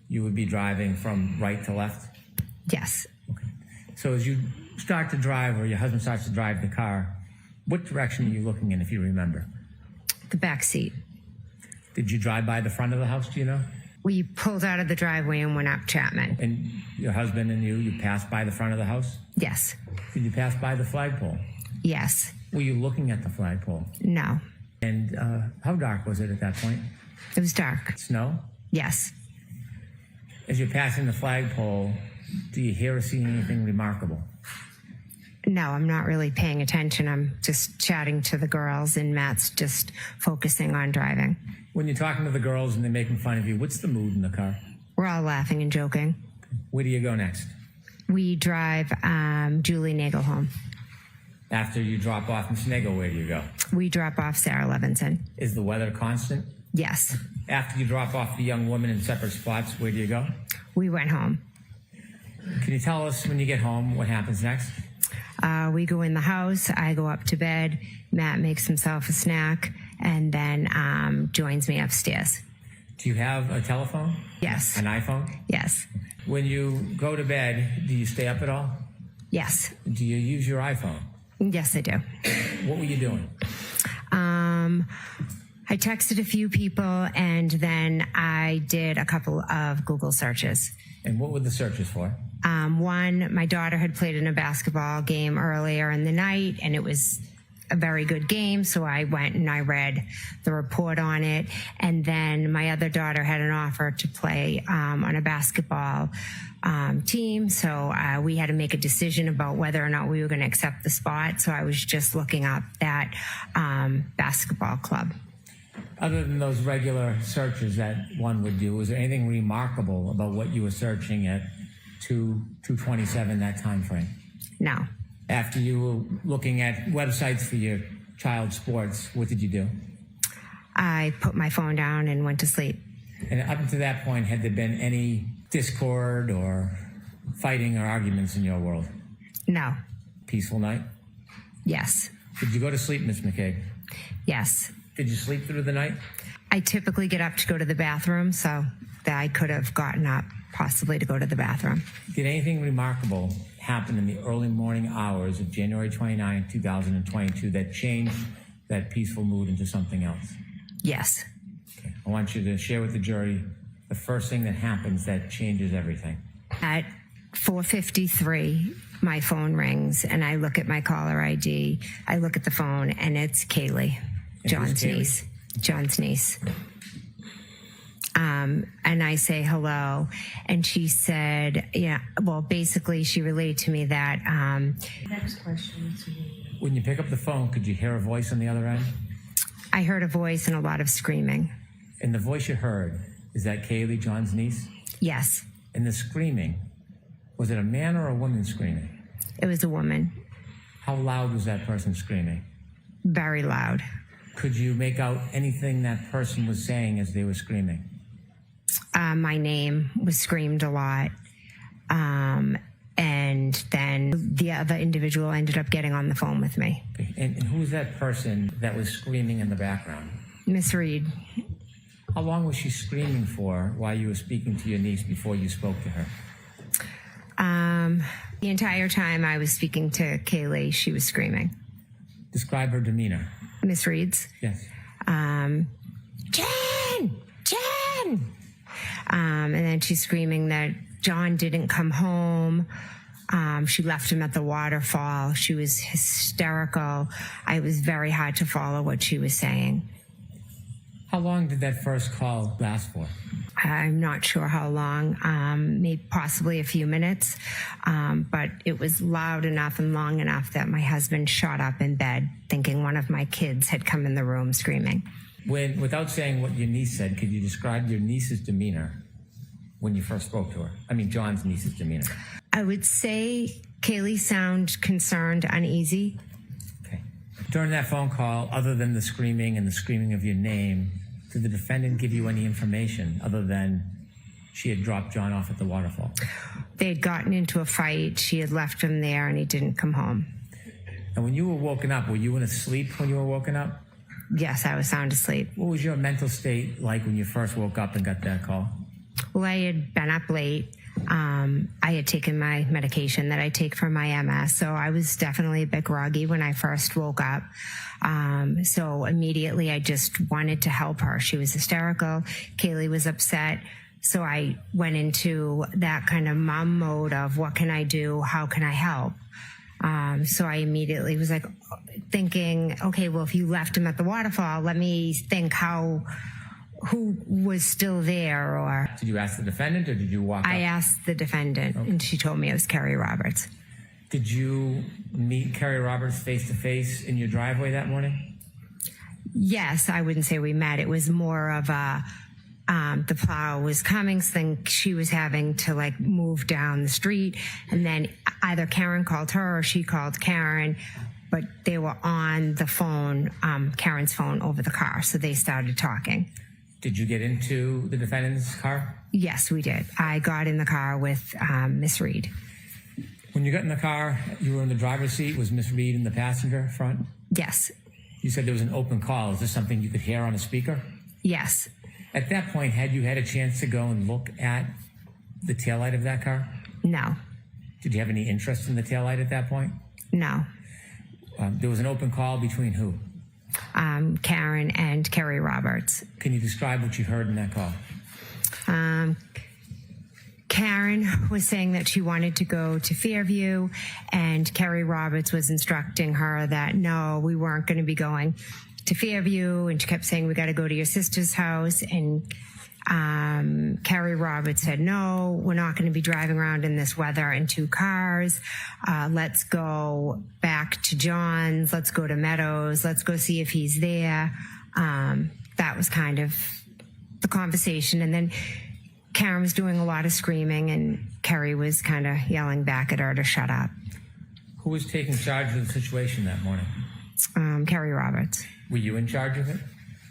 you would be driving from right to left? Yes. Okay. So as you start to drive, or your husband starts to drive the car, what direction are you looking in, if you remember? The back seat. Did you drive by the front of the house, do you know? We pulled out of the driveway and went up Chapman. And your husband and you passed by the front of the house? Yes. Did you pass by the flagpole? Yes. Were you looking at the flagpole? No. And how dark was it at that point? It was dark. Snow? Yes. As you're passing the flagpole, do you hear or see anything remarkable? No, I'm not really paying attention. I'm just chatting to the girls, and Matt's just focusing on driving. When you're talking to the girls and they're making fun of you, what's the mood in the car? We're all laughing and joking. Where do you go next? We drive Julie Nagel home. After you drop off in Snego, where do you go? We drop off Sarah Levinson. Is the weather constant? Yes. After you drop off the young woman in separate spots, where do you go? We went home. Can you tell us when you get home what happens next? We go in the house. I go up to bed. Matt makes himself a snack and then joins me upstairs. Do you have a telephone? Yes. An iPhone? Yes. When you go to bed, do you stay up at all? Yes. Do you use your iPhone? Yes, I do. What were you doing? I texted a few people, and then I did a couple of Google searches. And what were the searches for? One, my daughter had played in a basketball game earlier in the night, and it was a very good game, so I went and I read the report on it. And then my other daughter had an offer to play on a basketball team, so we had to make a decision about whether or not we were going to accept the spot. So I was just looking up that basketball club. Other than those regular searches that one would do, was there anything remarkable about what you were searching at 2/27, that time frame? No. After you were looking at websites for your child's sports, what did you do? I put my phone down and went to sleep. And up to that point, had there been any discord or fighting or arguments in your world? No. Peaceful night? Yes. Did you go to sleep, Miss McCabe? Yes. Did you sleep through the night? I typically get up to go to the bathroom, so that I could have gotten up possibly to go to the bathroom. Did anything remarkable happen in the early morning hours of January 29, 2022 that changed that peaceful mood into something else? Yes. Okay. I want you to share with the jury the first thing that happens that changes everything. At 4:53, my phone rings, and I look at my caller ID. I look at the phone, and it's Kaylee, John's niece. John's niece. And I say hello, and she said, basically she relayed to me that. Next question. When you pick up the phone, could you hear a voice on the other end? I heard a voice and a lot of screaming. And the voice you heard, is that Kaylee, John's niece? Yes. And the screaming, was it a man or a woman screaming? It was a woman. How loud was that person screaming? Very loud. Could you make out anything that person was saying as they were screaming? My name was screamed a lot. And then the other individual ended up getting on the phone with me. And who was that person that was screaming in the background? Miss Reed. How long was she screaming for while you were speaking to your niece before you spoke to her? The entire time I was speaking to Kaylee, she was screaming. Describe her demeanor. Miss Reed's? Yes. Jen! Jen! And then she's screaming that John didn't come home. She left him at the waterfall. She was hysterical. It was very hard to follow what she was saying. How long did that first call last for? I'm not sure how long, maybe possibly a few minutes, but it was loud enough and long enough that my husband shot up in bed thinking one of my kids had come in the room screaming. Without saying what your niece said, could you describe your niece's demeanor when you first spoke to her? I mean, John's niece's demeanor. I would say Kaylee sounded concerned, uneasy. Okay. During that phone call, other than the screaming and the screaming of your name, did the defendant give you any information other than she had dropped John off at the waterfall? They had gotten into a fight. She had left him there and he didn't come home. And when you were woken up, were you in a sleep when you were woken up? Yes, I was sound asleep. What was your mental state like when you first woke up and got that call? Well, I had been up late. I had taken my medication that I take for my MS, so I was definitely a bit groggy when I first woke up. So immediately I just wanted to help her. She was hysterical. Kaylee was upset. So I went into that kind of mom mode of what can I do? How can I help? So I immediately was like thinking, okay, well, if you left him at the waterfall, let me think who was still there, or... Did you ask the defendant or did you walk up? I asked the defendant, and she told me it was Carrie Roberts. Did you meet Carrie Roberts face-to-face in your driveway that morning? Yes, I wouldn't say we met. It was more of a... the plow was coming, so then she was having to like move down the street, and then either Karen called her or she called Karen, but they were on the phone, Karen's phone over the car, so they started talking. Did you get into the defendant's car? Yes, we did. I got in the car with Miss Reed. When you got in the car, you were in the driver's seat. Was Miss Reed in the passenger front? Yes. You said there was an open call. Is this something you could hear on a speaker? Yes. At that point, had you had a chance to go and look at the taillight of that car? No. Did you have any interest in the taillight at that point? No. There was an open call between who? Karen and Carrie Roberts. Can you describe what you heard in that call? Karen was saying that she wanted to go to Fairview, and Carrie Roberts was instructing her that no, we weren't going to be going to Fairview, and she kept saying, we got to go to your sister's house, and Carrie Roberts said, no, we're not going to be driving around in this weather in two cars. Let's go back to John's. Let's go to Meadows. Let's go see if he's there. That was kind of the conversation. And then Karen was doing a lot of screaming, and Carrie was kind of yelling back at her to shut up. Who was taking charge of the situation that morning? Carrie Roberts. Were you in charge of it?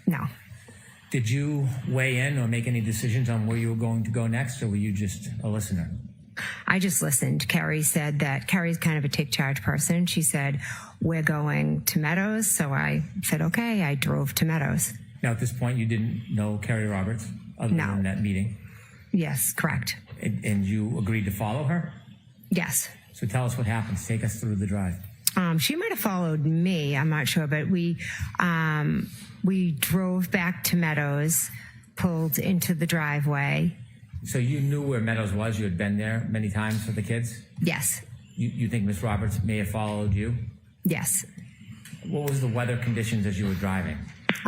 No. Did you weigh in or make any decisions on where you were going to go next, or were you just a listener? I just listened. Carrie said that Carrie's kind of a take-charge person. She said, we're going to Meadows. So I said, okay. I drove to Meadows. Now, at this point, you didn't know Carrie Roberts other No. than that meeting? Yes, correct. And you agreed to follow her? Yes. So tell us what happens. Take us through the drive. She might have followed me. I'm not sure, but we drove back to Meadows, pulled into the driveway. So you knew where Meadows was? You had been there many times for the kids? Yes. You think Miss Roberts may have followed you? Yes. What was the weather conditions as you were driving?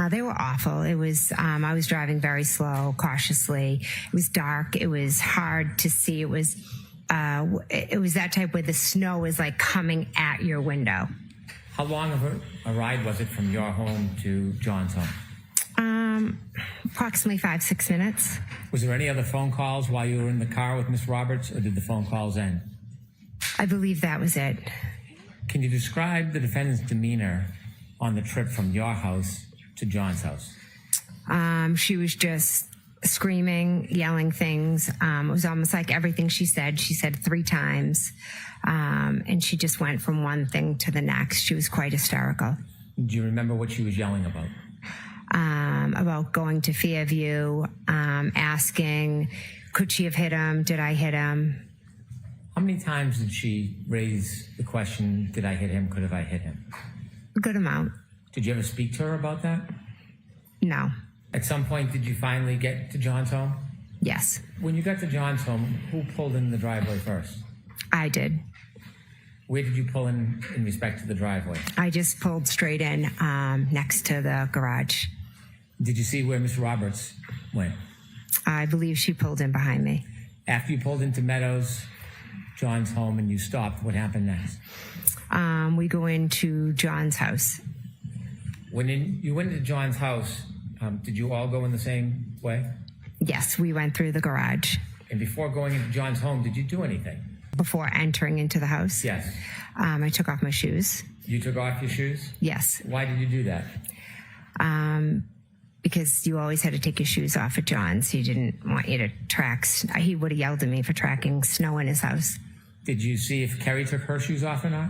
They were awful. It was, I was driving very slow, cautiously. It was dark. It was hard to see. It was that type where the snow is like coming at your window. How long of a ride was it from your home to John's home? Approximately 5-6 minutes. Was there any other phone calls while you were in the car with Miss Roberts, or did the phone calls end? I believe that was it. Can you describe the defendant's demeanor on the trip from your house to John's house? She was just screaming, yelling things. It was almost like everything she said 3 times. And she just went from one thing to the next. She was quite hysterical. Do you remember what she was yelling about? About going to Fairview, asking, could she have hit him? Did I hit him? How many times did she raise the question, did I hit him? Could have I hit him? A good amount. Did you ever speak to her about that? No. At some point, did you finally get to John's home? Yes. When you got to John's home, who pulled in the driveway first? I did. Where did you pull in respect to the driveway? I just pulled straight in next to the garage. Did you see where Miss Roberts went? I believe she pulled in behind me. After you pulled into Meadows, John's home, and you stopped, what happened next? We go into John's house. When you went to John's house, Did you all go in the same way? Yes, we went through the garage. And before going into John's home, did you do anything? Before entering into the house? Yes. I took off my shoes. You took off your shoes? Yes. Why did you do that? Because you always had to take your shoes off at John's. He didn't want you to track. He would have yelled at me for tracking snow in his house. Did you see if Kerry took her shoes off or not?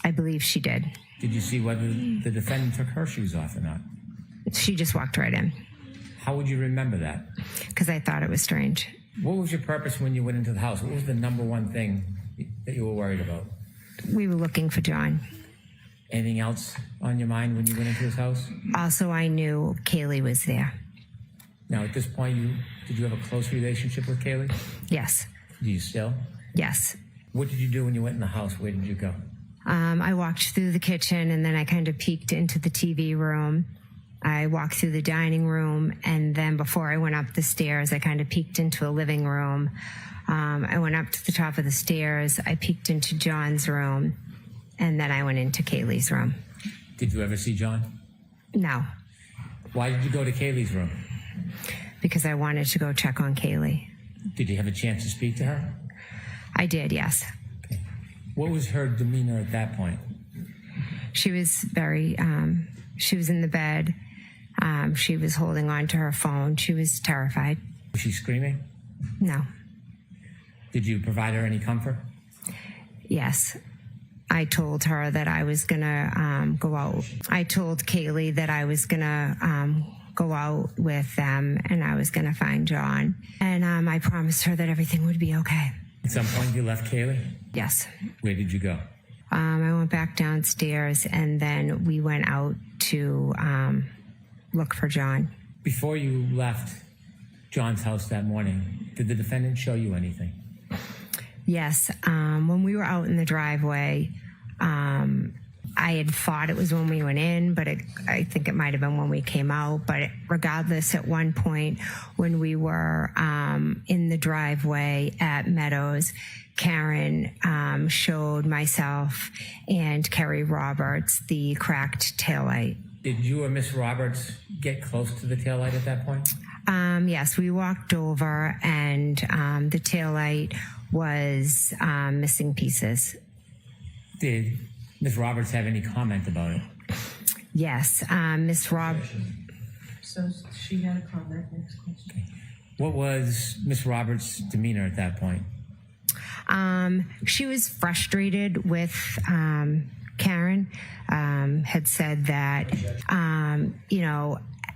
I believe she did. Did you see whether the defendant took her shoes off or not? She just walked right in. How would you remember that? Because I thought it was strange. What was your purpose when you went into the house? What was the number one thing that you were worried about? We were looking for John. Anything else on your mind when you went into his house? Also, I knew Kaylee was there. Now, at this point, did you have a close relationship with Kaylee? Yes. Do you still? Yes. What did you do when you went in the house? Where did you go? I walked through the kitchen, and then I kind of peeked into the TV room. I walked through the dining room, and then before I went up the stairs, I kind of peeked into a living room. I went up to the top of the stairs. I peeked into John's room, and then I went into Kaylee's room. Did you ever see John? No. Why did you go to Kaylee's room? Because I wanted to go check on Kaylee. Did you have a chance to speak to her? I did, yes. Okay. What was her demeanor at that point? She was very, she was in the bed. She was holding on to her phone. She was terrified. Was she screaming? No. Did you provide her any comfort? Yes. I told her that I was going to go out. I told Kaylee that I was going to go out with them and I was going to find John. And I promised her that everything would be okay. At some point you left Kaylee? Yes. Where did you go? I went back downstairs and then we went out to look for John. Before you left John's house that morning, did the defendant show you anything? Yes. When we were out in the driveway, I had thought it was when we went in, but I think it might have been when we came out. But regardless, at one point when we were in the driveway at Meadows, Karen showed myself and Kerry Roberts the cracked taillight. Did you or Miss Roberts get close to the taillight at that point? Yes, we walked over and the taillight was missing pieces. Did Miss Roberts have any comment about it? Yes, Miss Roberts. So she had a comment. Next question. Okay. What was Miss Roberts' demeanor at that point? She was frustrated with Karen. Had said that,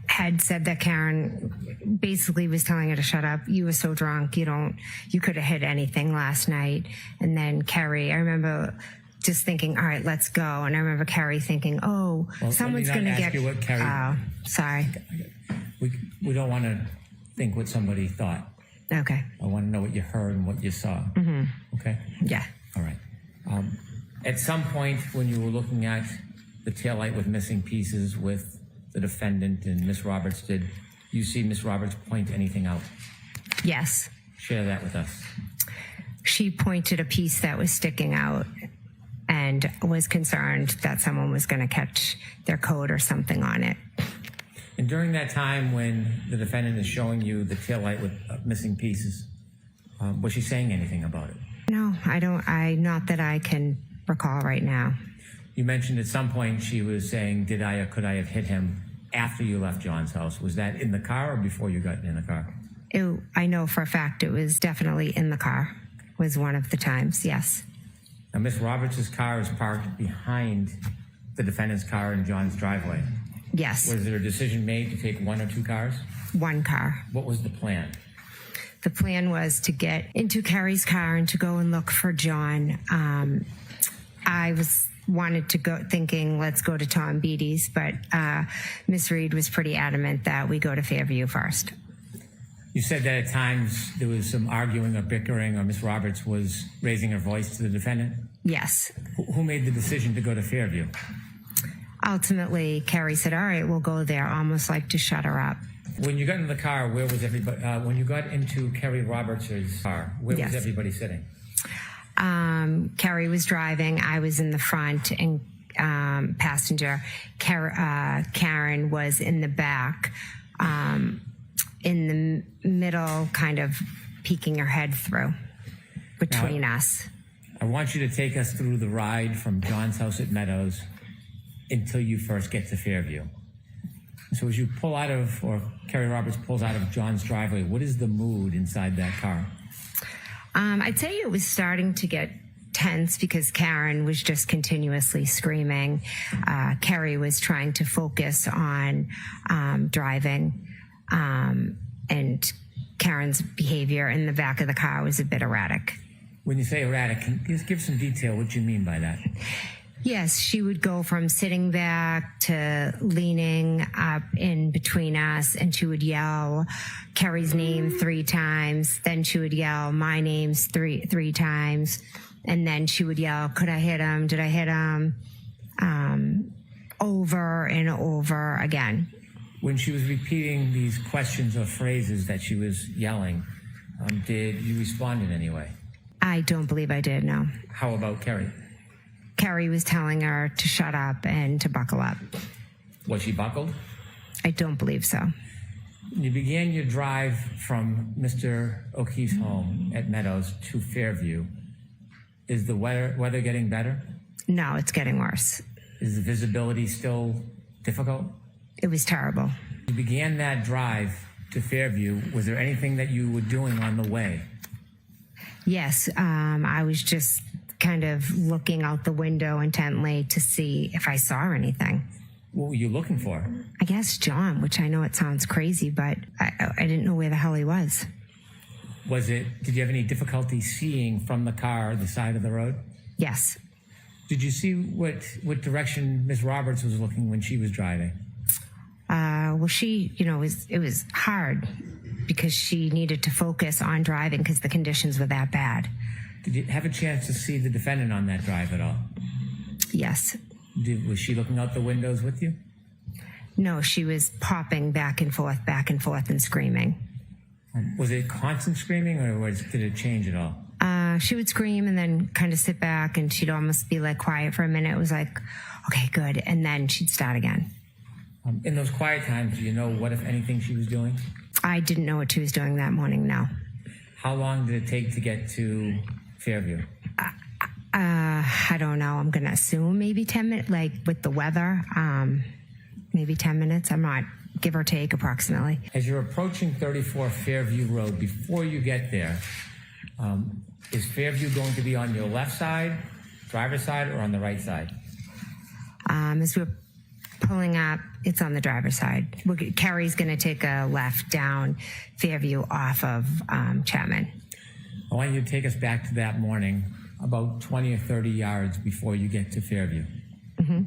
had said that Karen basically was telling her to shut up. You were so drunk, you could have hit anything last night. And then Kerry, I remember just thinking, all right, let's go. And I remember Kerry thinking, someone's going to get. You what Kerry, oh, sorry. We don't want to think what somebody thought. Okay. I want to know what you heard and what you saw. Mm-hmm. Okay? Yeah. All right. At some point when you were looking at the taillight with missing pieces with the defendant and Miss Roberts, did you see Miss Roberts point anything out? Yes. Share that with us. She pointed a piece that was sticking out and was concerned that someone was going to catch their coat or something on it. And during that time when the defendant is showing you the taillight with missing pieces, was she saying anything about it? No, not that I can recall right now. You mentioned at some point she was saying, did I or could I have hit him after you left John's house? Was that in the car or before you got in the car? I know for a fact it was definitely in the car, was one of the times, yes. Now, Miss Roberts' car is parked behind the defendant's car in John's driveway. Yes. Was there a decision made to take one or two cars? One car. What was the plan? The plan was to get into Kerry's car and to go and look for John. I wanted to go thinking, let's go to Tom Beatty's, but Miss Reed was pretty adamant that we go to Fairview first. You said that at times there was some arguing or bickering, or Miss Roberts was raising her voice to the defendant? Yes. Who made the decision to go to Fairview? Ultimately, Kerry said, all right, we'll go there, almost like to shut her up. When you got in the car, where was everybody? When you got into Kerry Roberts' car, where Yes. was everybody sitting? Kerry was driving, I was in the front, and passenger. Karen was in the back, in the middle, kind of peeking her head through between us. I want you to take us through the ride from John's house at Meadows until you first get to Fairview. So as you pull out of, or Kerry Roberts pulls out of John's driveway, what is the mood inside that car? I'd say it was starting to get tense because Karen was just continuously screaming. Kerry was trying to focus on driving, and Karen's behavior in the back of the car was a bit erratic. When you say erratic, can you just give some detail what you mean by that? Yes, she would go from sitting back to leaning up in between us, and she would yell Kerry's name 3 times. Then she would yell my name three times. And then she would yell, could I hit him? Did I hit him? Over and over again. When she was repeating these questions or phrases that she was yelling, did you respond in any way? I don't believe I did, no. How about Kerry? Kerry was telling her to shut up and to buckle up. Was she buckled? I don't believe so. You began your drive from Mr. O'Keefe's home at Meadows to Fairview. Is the weather getting better? No, it's getting worse. Is the visibility still difficult? It was terrible. You began that drive to Fairview. Was there anything that you were doing on the way? Yes, I was just kind of looking out the window intently to see if I saw anything. What were you looking for? I guess John, which I know it sounds crazy, but I didn't know where the hell he was. Did you have any difficulty seeing from the car the side of the road? Yes. Did you see what direction Ms. Roberts was looking when she was driving? Well, she, it was hard because she needed to focus on driving because the conditions were that bad. Did you have a chance to see the defendant on that drive at all? Yes. Was she looking out the windows with you? No, she was popping back and forth and screaming. Was it constant screaming or did it change at all? She would scream and then kind of sit back and she'd almost be like quiet for a minute. It was like, okay, good. And then she'd start again. In those quiet times, do you know what, if anything, she was doing? I didn't know what she was doing that morning, no. How long did it take to get to Fairview? I don't know. I'm going to assume maybe 10 minutes, like with the weather, maybe 10 minutes. I'm not, give or take approximately. As you're approaching 34 Fairview Road, before you get there, is Fairview going to be on your left side, driver's side, or on the right side? As we're pulling up, it's on the driver's side. Kerry's going to take a left down Fairview off of Chapman. I want you to take us back to that morning, about 20 or 30 yards before you get to Fairview. Mm-hmm.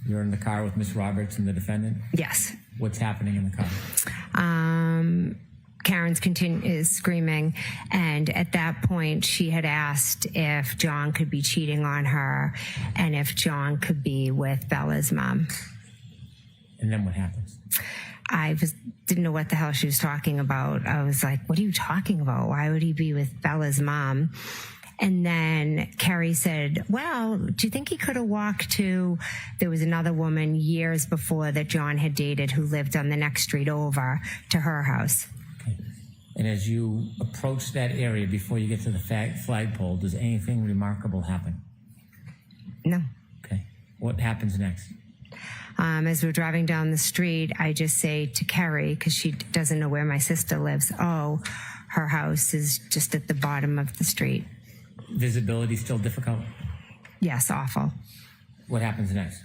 You're in the car with Miss Roberts and the defendant? Yes. What's happening in the car? Karen's is screaming, and at that point she had asked if John could be cheating on her and if John could be with Bella's mom. And then what happens? Didn't know what the hell she was talking about. I was like, what are you talking about? Why would he be with Bella's mom? And then Kerry said, well, do you think he could have walked to, there was another woman years before that John had dated who lived on the next street over to her house. Okay. And as you approach that area before you get to the flagpole, does anything remarkable happen? No. Okay. What happens next? As we're driving down the street, I just say to Kerry, because she doesn't know where my sister lives, oh, her house is just at the bottom of the street. Visibility still difficult? Yes, awful. What happens next?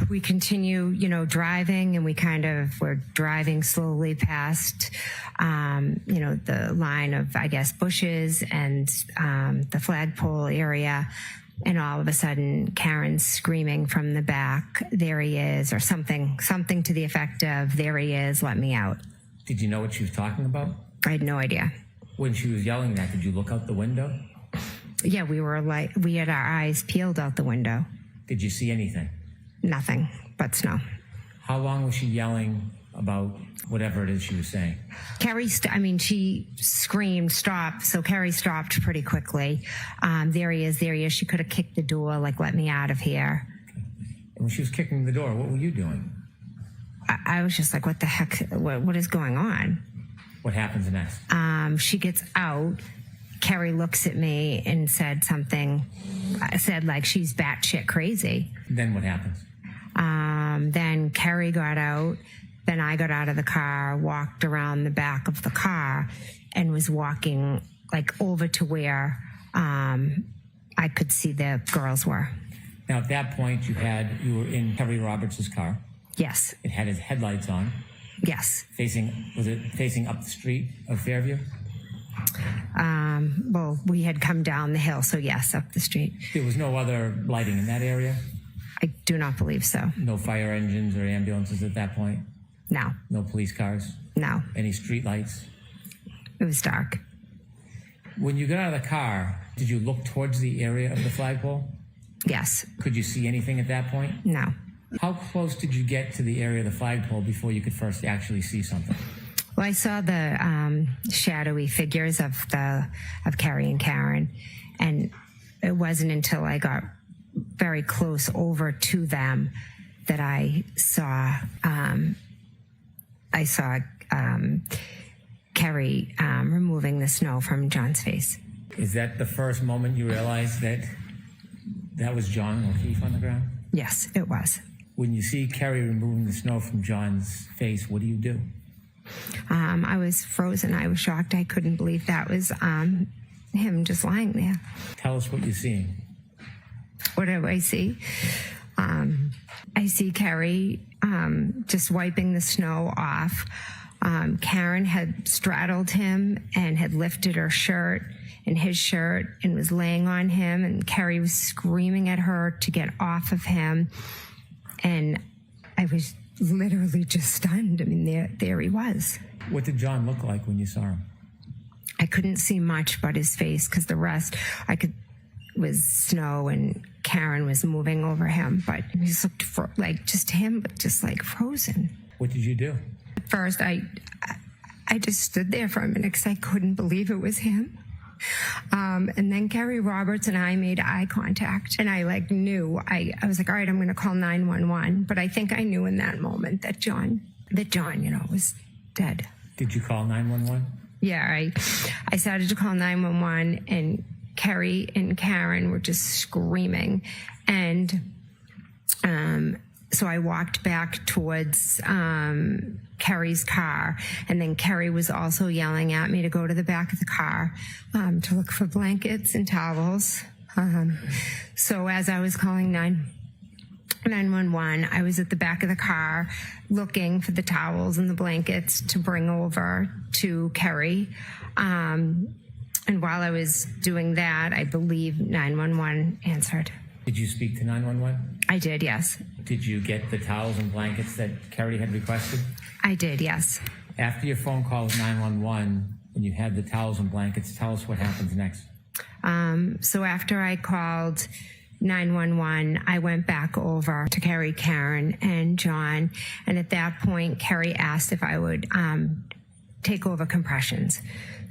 We continue, driving, and we're driving slowly past, the line of, I guess, bushes and the flagpole area. And all of a sudden, Karen's screaming from the back, there he is, or something to the effect of, there he is, let me out. Did you know what she was talking about? I had no idea. When she was yelling that, did you look out the window? Yeah, we had our eyes peeled out the window. Did you see anything? Nothing but snow. How long was she yelling about whatever it is she was saying? Carrie, she screamed, stop. So Carrie stopped pretty quickly. There he is. She could have kicked the door, like, let me out of here. And when she was kicking the door, what were you doing? I was just like, what the heck? What is going on? What happens next? She gets out. Carrie looks at me and said something. I said, like, she's batshit crazy. Then what happens? Then Carrie got out. Then I got out of the car, walked around the back of the car, and was walking, like, over to where I could see the girls were. Now, at that point, you were in Kerry Roberts' car. Yes. It had his headlights on. Yes. Was it facing up the street of Fairview? Well, we had come down the hill, so yes, up the street. There was no other lighting in that area? I do not believe so. No fire engines or ambulances at that point? No. No police cars? No. Any street lights? It was dark. When you got out of the car, did you look towards the area of the flagpole? Yes. Could you see anything at that point? No. How close did you get to the area of the flagpole before you could first actually see something? Well, I saw the shadowy figures of Carrie and Karen, and it wasn't until I got very close over to them that I saw Carrie removing the snow from John's face. Is that the first moment you realized that was John O'Keefe on the ground? Yes, it was. When you see Carrie removing the snow from John's face, what do? I was frozen. I was shocked. I couldn't believe that was him just lying there. Tell us what you're seeing. What do I see? I see Carrie just wiping the snow off. Karen had straddled him and had lifted her shirt and his shirt and was laying on him, and Carrie was screaming at her to get off of him. And I was literally just stunned. I mean, there he was. What did John look like when you saw him? I couldn't see much but his face, because the rest was snow, and Karen was moving over him, but he just looked like just him, but just like frozen. What did you do? At first, I just stood there for a minute because I couldn't believe it was him. And then Carrie Roberts and I made eye contact, and I knew. I was like, all right, I'm going to call 911. But I think I knew in that moment that John, was dead. Did you call 911? Yeah, I started to call 911, and Carrie and Karen were just screaming. And so I walked back towards Carrie's car, and then Carrie was also yelling at me to go to the back of the car to look for blankets and towels. So as I was calling 911, I was at the back of the car looking for the towels and the blankets to bring over to Carrie. And while I was doing that, I believe 911 answered. Did you speak to 911? I did, yes. Did you get the towels and blankets that Carrie had requested? I did, yes. After your phone call with 911, when you had the towels and blankets, tell us what happens next. So after I called 911, I went back over to Carrie, Karen, and John. And at that point, Carrie asked if I would take over compressions.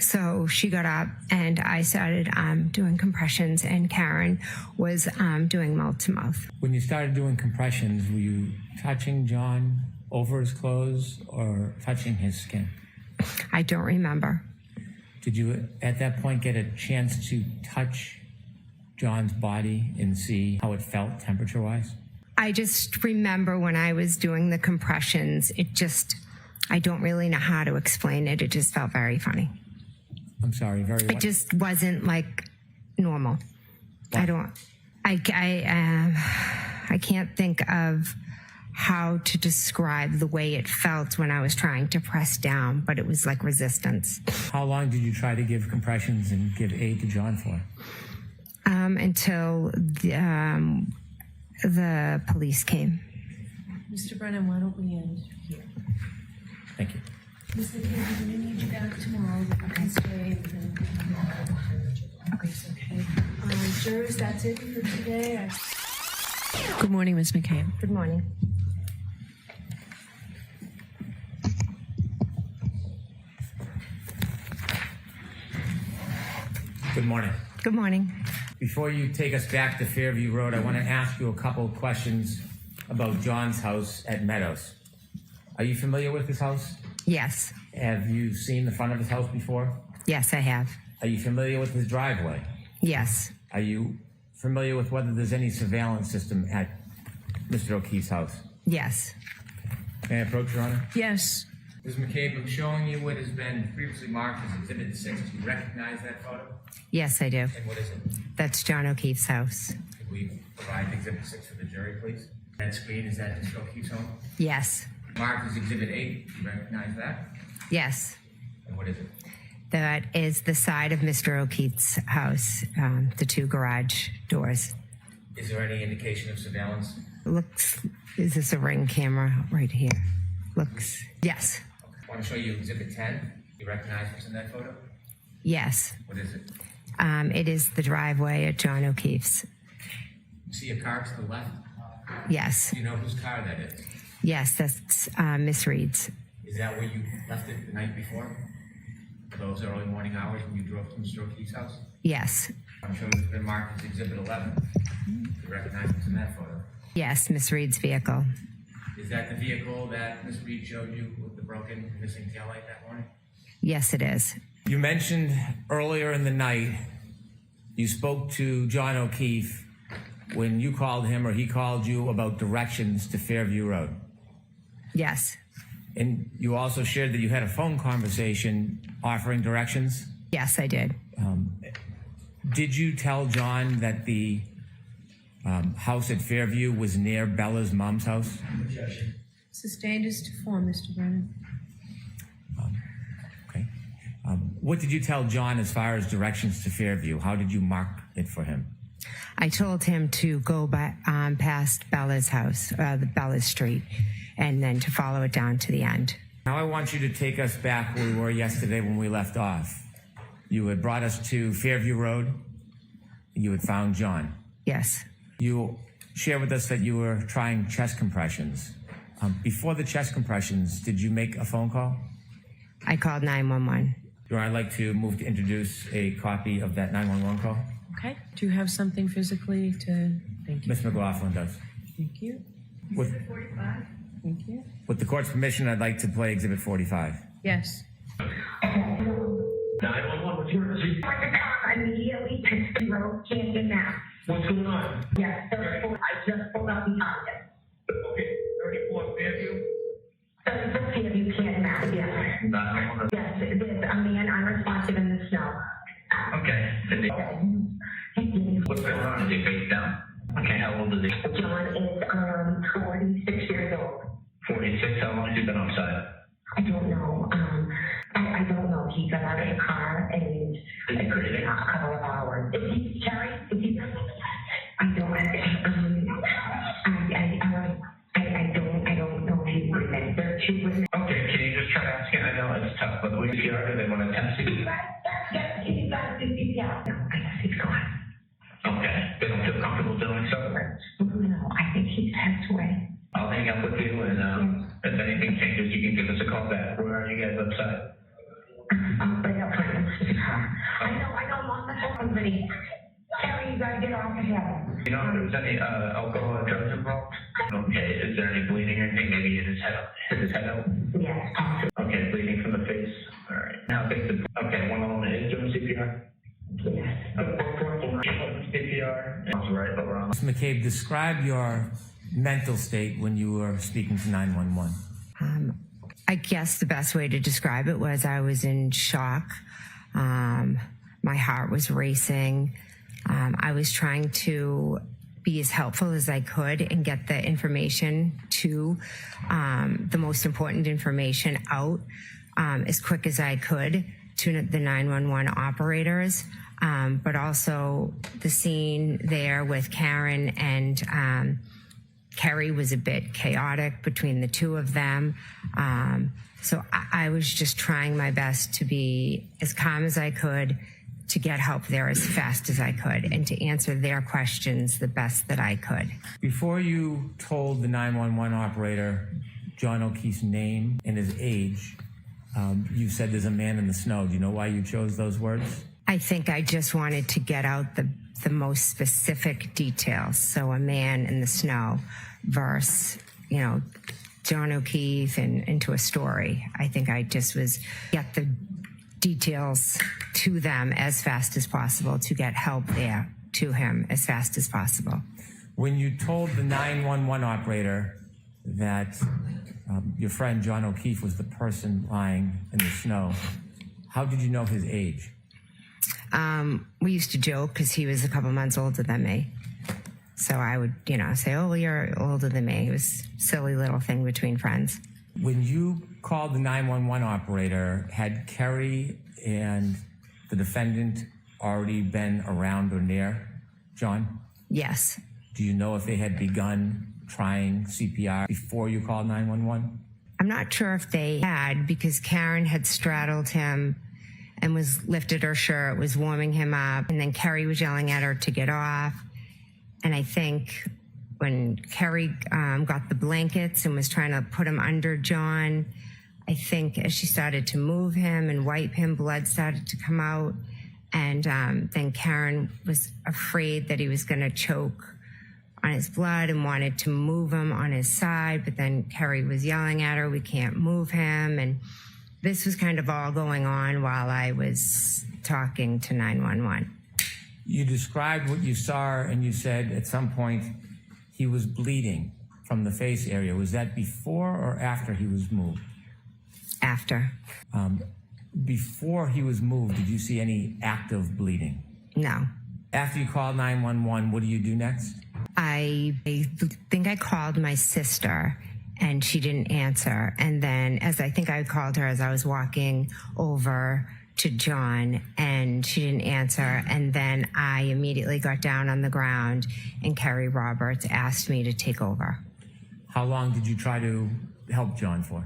So she got up, and I started doing compressions, and Karen was doing mouth-to-mouth. When you started doing compressions, were you touching John over his clothes or touching his skin? I don't remember. Did you, at that point, get a chance to touch John's body and see how it felt temperature-wise? I just remember when I was doing the compressions, I don't really know how to explain it. It just felt very funny. I'm sorry, very what? It just wasn't like normal. What? I can't think of how to describe the way it felt when I was trying to press down, but it was like resistance. How long did you try to give compressions and give aid to John for? Until the police came. Mr. Brennan, why don't we end here? Thank you. Ms. McCabe, we're going to need you back tomorrow. You can stay. Okay. Jurors, that's it for today. Good morning, Ms. McCabe. Good morning. Good morning. Good morning. Before you take us back to Fairview Road, I want to ask you a couple of questions about John's house at Meadows. Are you familiar with his house? Yes. Have you seen the front of his house before? Yes, I have. Are you familiar with his driveway? Yes. Are you familiar with whether there's any surveillance system at Mr. O'Keefe's house? Yes. May I approach, Your Honor? Yes. Ms. McCabe, I'm showing you what has been previously marked as Exhibit 6. Do you recognize that photo? Yes, I do. And what is it? That's John O'Keefe's house. Could we provide Exhibit 6 for the jury, please? That screen, is that Mr. O'Keefe's home? Yes. Marked as Exhibit 8. Do you recognize that? Yes. And what is it? That is the side of Mr. O'Keefe's house, the two garage doors. Is there any indication of surveillance? Is this a Ring camera right here? Yes. I want to show you Exhibit 10. Do you recognize what's in that photo? Yes. What is it? It is the driveway at John O'Keefe's. You see a car to the left? Yes. Do you know whose car that is? Yes, that's Miss Reed's. Is that where you left it the night before? For those early morning hours when you drove to Mr. O'Keefe's house? Yes. I'm sure it's been marked as Exhibit 11. Do you recognize what's in that photo? Yes, Miss Reed's vehicle. Is that the vehicle that Ms. Reed showed you with the broken missing taillight that morning? Yes, it is. You mentioned earlier in the night you spoke to John O'Keefe when you called him or he called you about directions to Fairview Road. Yes. And you also shared that you had a phone conversation offering directions. Yes, I did. Did you tell John that the house at Fairview was near Bella's mom's house? Sustained as to form, Mr. Brennan. Okay. What did you tell John as far as directions to Fairview? How did you mark it for him? I told him to go by, past Bella's house, the Bella's Street, and then to follow it down to the end. Now I want you to take us back where we were yesterday when we left off. You had brought us to Fairview Road. You had found John. Yes. You shared with us that you were trying chest compressions. Before the chest compressions, did you make a phone call? I called 911. I'd like to move to introduce a copy of that 911 call. Okay. Do you have something physically to... Thank you. Ms. McLaughlin does. Thank you. With, Thank you. with the court's permission, I'd like to play Exhibit 45. Yes. 911, what's your emergency? Immediately to Road, Camden, Mass. What's going on? Yes, 34. I just pulled up behind it. Okay, 34 Fairview? 34 Fairview, Camden, Mass. Yes. 911. Yes, there's a man unresponsive in the snow. Okay. What's going on? Is he face down? Okay, how old is he? John is 46 years old. 46, how long has he been outside? I don't know. I don't know. He got out of the car and Is he breathing? a couple of hours. Is he Terry? Is he? I don't. I don't know if he's breathing. There are two women. Okay, can you just try to ask him? I know it's tough, but we CPR, do they want to attempt CPR? Yes, he's got CPR. No, I guess he's gone. Okay, they don't feel comfortable doing so? No, I think he's passed away. I'll hang up with you, and if anything changes, you can give us a call back. Where are you guys outside? Right up front of the car. I know, I'm on the phone, but Terry, you gotta get off of him. You know if there was any alcohol or drugs involved? Okay, is there any bleeding or anything? Maybe in his head? Is his head out? Yes, possibly. Okay, bleeding from the face. All right. Now, okay, one moment is doing CPR. Yes. CPR. That's right, but we're on. Ms. McCabe, describe your mental state when you were speaking to 911. I guess the best way to describe it was I was in shock. My heart was racing. I was trying to be as helpful as I could and get the information to the most important information out as quick as I could to the 911 operators, but also the scene there with Karen and Kerry was a bit chaotic between the two of them. So I was just trying my best to be as calm as I could, to get help there as fast as I could, and to answer their questions the best that I could. Before you told the 911 operator John O'Keefe's name and his age, you said there's a man in the snow. Do you know why you chose those words? I think I just wanted to get out the most specific details. So a man in the snow versus, John O'Keefe and into a story. I think I just was get the details to them as fast as possible to get help there to him as fast as possible. When you told the 911 operator that your friend John O'Keefe was the person lying in the snow, how did you know his age? We used to joke because he was a couple months older than me. So I would, say, oh, well, you're older than me. It was a silly little thing between friends. When you called the 911 operator, had Kerry and the defendant already been around or near John? Yes. Do you know if they had begun trying CPR before you called 911? I'm not sure if they had, because Karen had straddled him and was lifted her shirt, was warming him up, and then Kerry was yelling at her to get off. And I think when Kerry got the blankets and was trying to put him under John, I think as she started to move him and wipe him, blood started to come out. And then Karen was afraid that he was going to choke on his blood and wanted to move him on his side. But then Kerry was yelling at her, we can't move him. And this was kind of all going on while I was talking to 911. You described what you saw, and you said at some point he was bleeding from the face area. Was that before or after he was moved? After. Before he was moved, did you see any active bleeding? No. After you called 911, what do you do next? I think I called my sister, and she didn't answer. And then I called her as I was walking over to John, and she didn't answer. And then I immediately got down on the ground, and Kerry Roberts asked me to take over. How long did you try to help John for?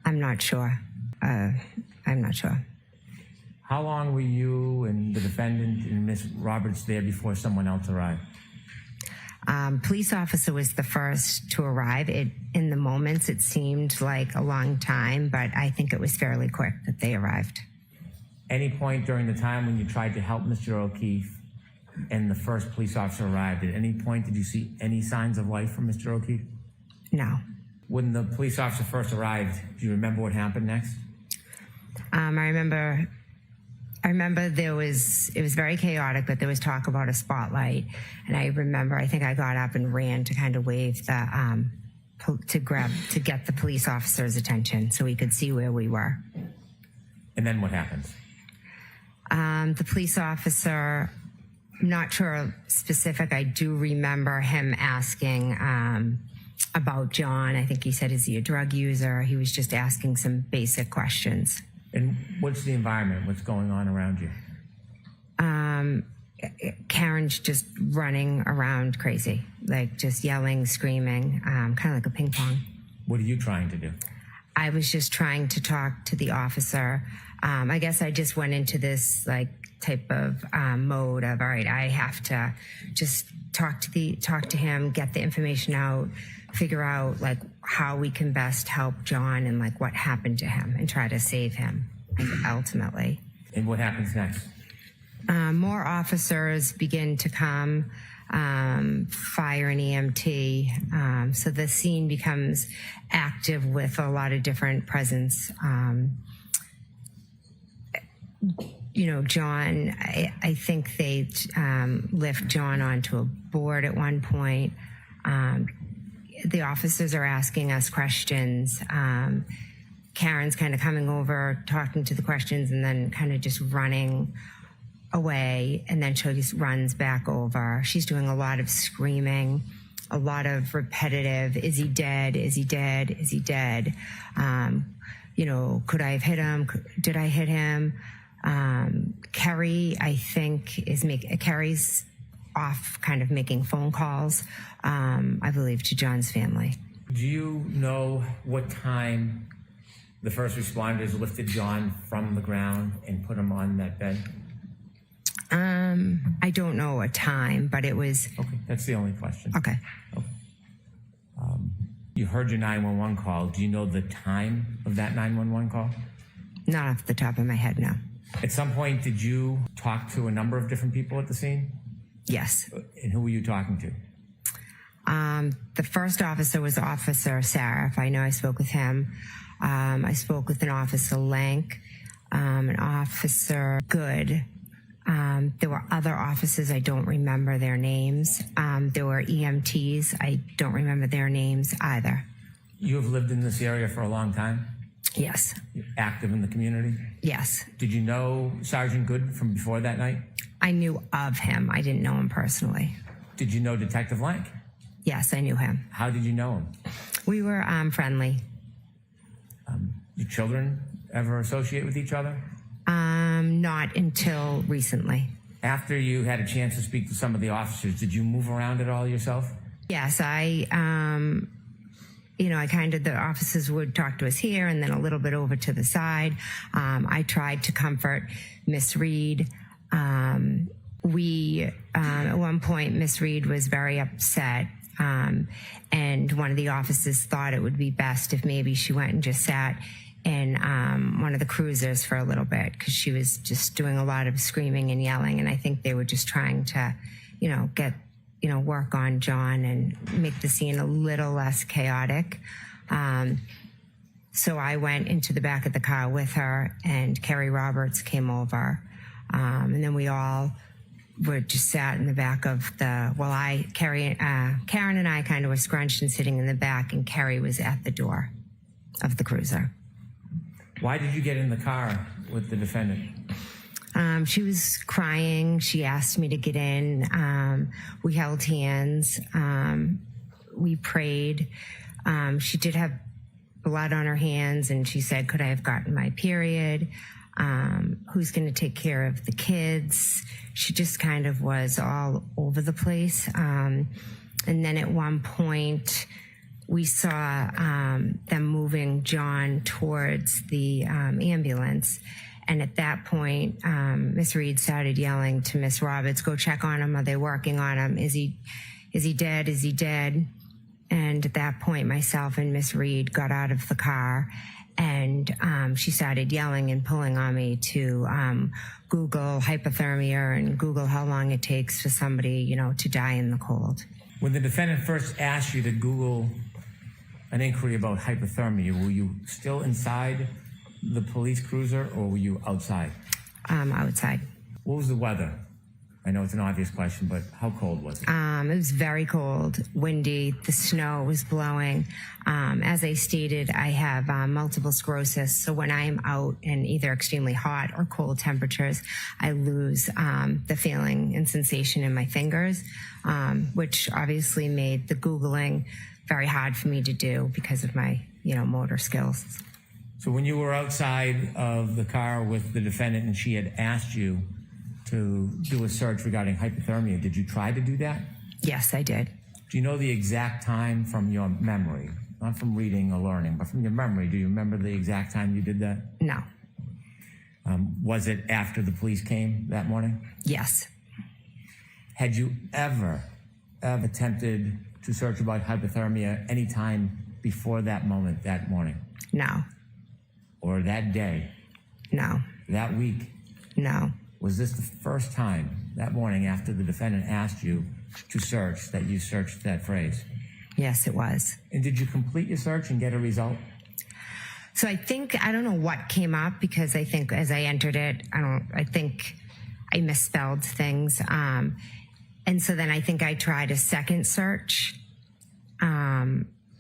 I'm not sure. I'm not sure. How long were you and the defendant and Miss Roberts there before someone else arrived? Police officer was the first to arrive. In the moments, it seemed like a long time, but I think it was fairly quick that they arrived. Any point during the time when you tried to help Mr. O'Keefe and the first police officer arrived, at any point did you see any signs of life from Mr. O'Keefe? No. When the police officer first arrived, do you remember what happened next? I remember it was very chaotic, but there was talk about a spotlight. And I remember, I think I got up and ran to kind of wave to get the police officer's attention so he could see where we were. And then what happens? The police officer, not sure specific, I do remember him asking about John. I think he said, is he a drug user? He was just asking some basic questions. And what's the environment? What's going on around you? Karen's just running around crazy, like just yelling, screaming, kind of like a ping pong. What are you trying to do? I was just trying to talk to the officer. I guess I just went into this like type of mode of, all right, I have to just talk to him, get the information out, figure out like how we can best help John and like what happened to him and try to save him ultimately. And what happens next? More officers begin to come, fire and EMT. So the scene becomes active with a lot of different presence. John, I think they lift John onto a board at one point. The officers are asking us questions. Karen's kind of coming over, talking to the questions, and then kind of just running away, and then she just runs back over. She's doing a lot of screaming, a lot of repetitive, is he dead? Is he dead? Is he dead? Could I have hit him? Did I hit him? Kerry, I think, Kerry's off kind of making phone calls, I believe, to John's family. Do you know what time the first responders lifted John from the ground and put him on that bed? I don't know a time, but it was... Okay, that's the only question. Okay. You heard your 911 call. Do you know the time of that 911 call? Not off the top of my head, no. At some point, did you talk to a number of different people at the scene? Yes. And who were you talking to? The first officer was Officer Saraf. I know I spoke with him. I spoke with an Officer Lank, an Officer Good. There were other officers. I don't remember their names. There were EMTs. I don't remember their names either. You have lived in this area for a long time? Yes. You're active in the community? Yes. Did you know Sergeant Good from before that night? I knew of him. I didn't know him personally. Did you know Detective Lank? Yes, I knew him. How did you know him? We were friendly. Your children ever associate with each other? Not until recently. After you had a chance to speak to some of the officers, did you move around at all yourself? Yes, I the officers would talk to us here and then a little bit over to the side. I tried to comfort Miss Reed. At one point, Miss Reed was very upset. And one of the officers thought it would be best if maybe she went and just sat in one of the cruisers for a little bit because she was just doing a lot of screaming and yelling. And I think they were just trying to, get, work on John and make the scene a little less chaotic. So I went into the back of the car with her, and Kerry Roberts came over. And then we all were just sat in the back of Karen and I kind of were scrunched and sitting in the back, and Kerry was at the door of the cruiser. Why did you get in the car with the defendant? She was crying. She asked me to get in. We held hands. We prayed. She did have blood on her hands, and she said, could I have gotten my period? Who's going to take care of the kids? She just kind of was all over the place. And then at one point, we saw them moving John towards the ambulance. And at that point, Miss Reed started yelling to Miss Roberts, go check on him. Are they working on him? Is he dead? Is he dead? And at that point, myself and Miss Reed got out of the car, and she started yelling and pulling on me to Google hypothermia and Google how long it takes for somebody, to die in the cold. When the defendant first asked you to Google an inquiry about hypothermia, were you still inside the police cruiser, or were you outside? Outside. What was the weather? I know it's an obvious question, but how cold was it? It was very cold, windy. The snow was blowing. As I stated, I have multiple sclerosis. So when I'm out in either extremely hot or cold temperatures, I lose the feeling and sensation in my fingers, which obviously made the Googling very hard for me to do because of my, motor skills. So when you were outside of the car with the defendant and she had asked you to do a search regarding hypothermia, did you try to do that? Yes, I did. Do you know the exact time from your memory? Not from reading or learning, but from your memory. Do you remember the exact time you did that? No. Was it after the police came that morning? Yes. Had you ever attempted to search about hypothermia any time before that moment, that morning? No. Or that day? No. That week? No. Was this the first time that morning after the defendant asked you to search that you searched that phrase? Yes, it was. And did you complete your search and get a result? So I don't know what came up, because I think as I entered it, I think I misspelled things. And so then I think I tried a second search.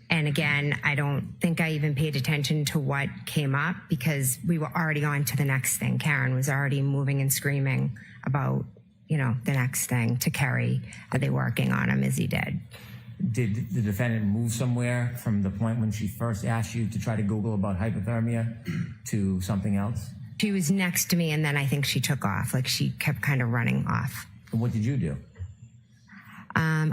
And again, I don't think I even paid attention to what came up because we were already on to the next thing. Karen was already moving and screaming about, the next thing to Kerry. Are they working on him? Is he dead? Did the defendant move somewhere from the point when she first asked you to try to Google about hypothermia to something else? She was next to me, and then I think she took off. Like, she kept kind of running off. And what did you do?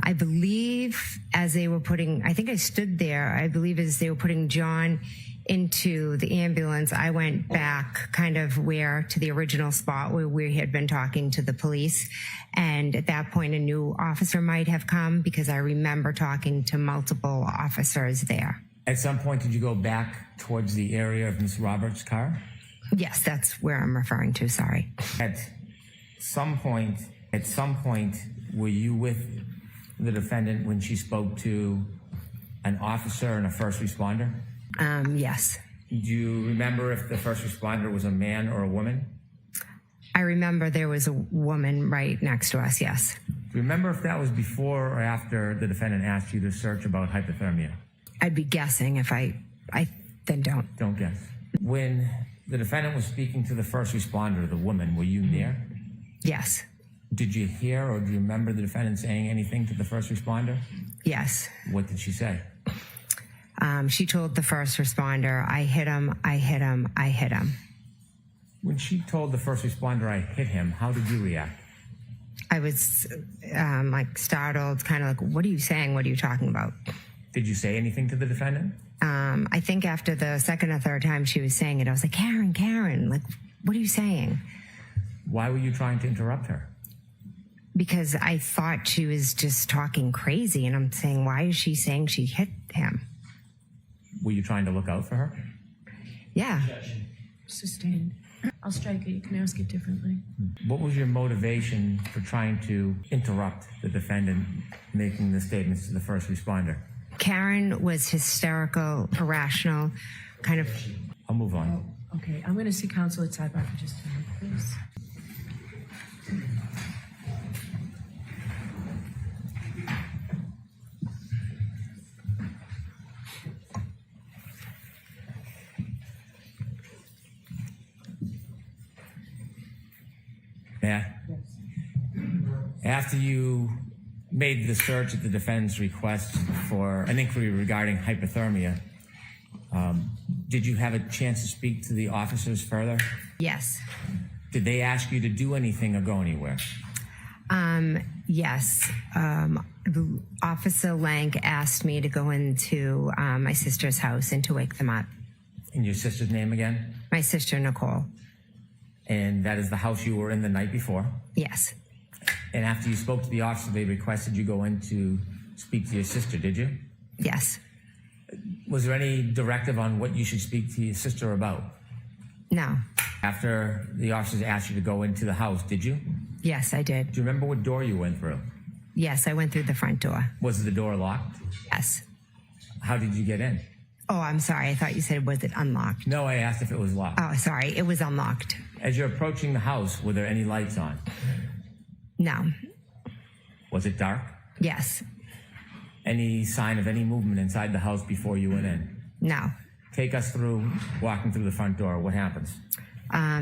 I believe as they were I think I stood there, I believe as they were putting John into the ambulance, I went back kind of to the original spot where we had been talking to the police. And at that point, a new officer might have come because I remember talking to multiple officers there. At some point, did you go back towards the area of Ms. Roberts' car? Yes, that's where I'm referring to. Sorry. At some point, were you with the defendant when she spoke to an officer and a first responder? Yes. Do you remember if the first responder was a man or a woman? I remember there was a woman right next to us, yes. Do you remember if that was before or after the defendant asked you to search about hypothermia? I'd be guessing if I then don't. Don't guess. When the defendant was speaking to the first responder, the woman, were you near? Yes. Did you hear or do you remember the defendant saying anything to the first responder? Yes. What did she say? She told the first responder, I hit him, I hit him, I hit him. When she told the first responder, I hit him, how did you react? I was like startled, kind of like, what are you saying? What are you talking about? Did you say anything to the defendant? I think after the second or third time she was saying it, I was like, Karen, like, what are you saying? Why were you trying to interrupt her? Because I thought she was just talking crazy, and I'm saying, why is she saying she hit him? Were you trying to look out for her? Yeah. Sustained. I'll strike it. You can ask it differently. What was your motivation for trying to interrupt the defendant making the statements to the first responder? Karen was hysterical, irrational, kind of. I'll move on. Okay, I'm going to see counsel at sidebar for just a minute, please. Yeah. After you made the search at the defendant's request for an inquiry regarding hypothermia, did you have a chance to speak to the officers further? Yes. Did they ask you to do anything or go anywhere? Yes. Officer Lank asked me to go into my sister's house and to wake them up. And your sister's name again? My sister, Nicole. And that is the house you were in the night before? Yes. And after you spoke to the officer, they requested you go in to speak to your sister, did you? Yes. Was there any directive on what you should speak to your sister about? No. After the officers asked you to go into the house, did you? Yes, I did. Do you remember what door you went through? Yes, I went through the front door. Was the door locked? Yes. How did you get in? Oh, I'm sorry. I thought you said, was it unlocked? No, I asked if it was locked. Oh, sorry. It was unlocked. As you're approaching the house, were there any lights on? No. Was it dark? Yes. Any sign of any movement inside the house before you went in? No. Take us through walking through the front door. What happens?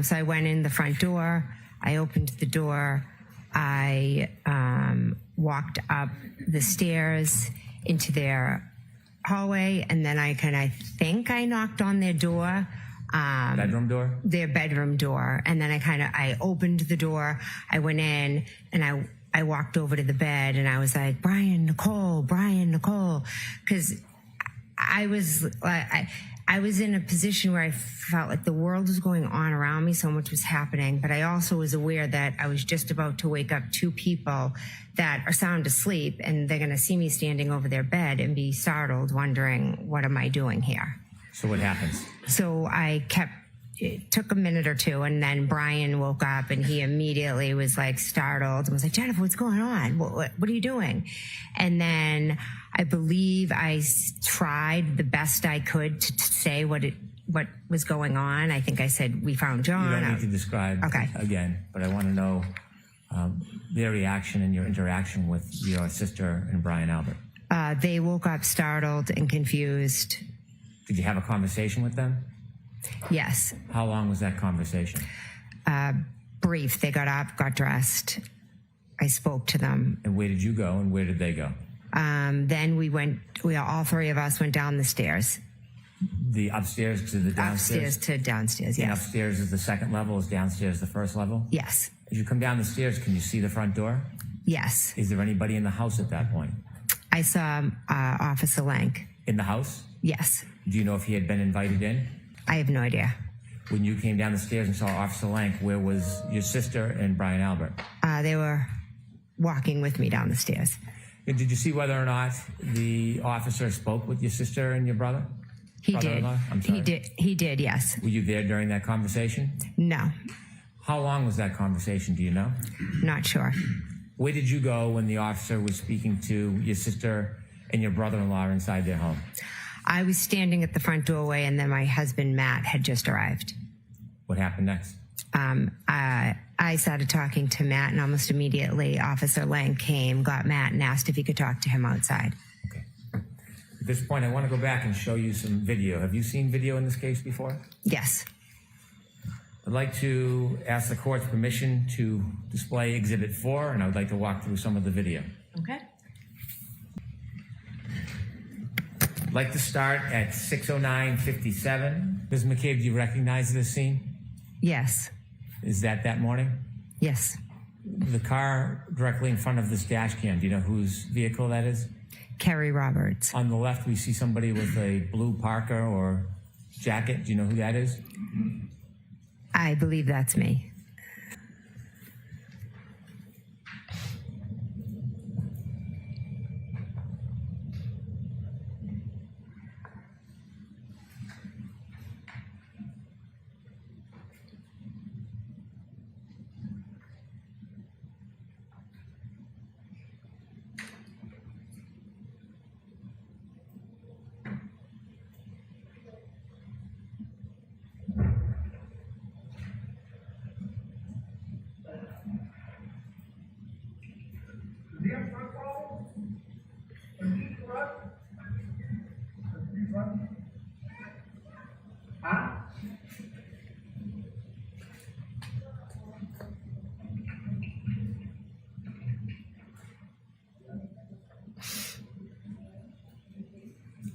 So I went in the front door. I opened the door. I walked up the stairs into their hallway, and then I think I knocked on their door. Bedroom door? Their bedroom door. And then I opened the door. I went in, and I walked over to the bed, and I was like, Brian, Nicole. Because I was in a position where I felt like the world was going on around me, so much was happening, but I also was aware that I was just about to wake up two people that are sound asleep, and they're going to see me standing over their bed and be startled, wondering, what am I doing here? So what happens? So it took a minute or two, and then Brian woke up, and he immediately was like startled and was like, Jennifer, what's going on? What are you doing? And then I believe I tried the best I could to say what was going on. I think I said, we found John. You don't need to describe again, but I want to know their reaction and your interaction with your sister and Brian Albert. They woke up startled and confused. Did you have a conversation with them? Yes. How long was that conversation? Brief. They got up, got dressed. I spoke to them. And where did you go and where did they go? Then all three of us went down the stairs. The upstairs to the downstairs? Upstairs to downstairs, yes. And upstairs is the second level, is downstairs the first level? Yes. As you come down the stairs, can you see the front door? Yes. Is there anybody in the house at that point? I saw Officer Lank. In the house? Yes. Do you know if he had been invited in? I have no idea. When you came down the stairs and saw Officer Lank, where was your sister and Brian Albert? They were walking with me down the stairs. And did you see whether or not the officer spoke with your sister and your brother? He brother-in-law? did. I'm sorry. He did, yes. Were you there during that conversation? No, How long was that conversation? Do you know? not sure. Where did you go when the officer was speaking to your sister and your brother-in-law inside their home? I was standing at the front doorway, and then my husband, Matt, had just arrived. What happened next? I started talking to Matt, and almost immediately Officer Lang came, got Matt, and asked if he could talk to him outside. Okay. At this point, I want to go back and show you some video. Have you seen video in this case before? Yes. I'd like to ask the court's permission to display Exhibit 4, and I would like to walk through some of the video. Okay. I'd like to start at 6:09:57. Ms. McCabe, do you recognize this scene? Yes. Is that morning? Yes. The car directly in front of this dash cam, do you know whose vehicle that is? Kerry Roberts. On the left, we see somebody with a blue parka or jacket. Do you know who that is? I believe that's me.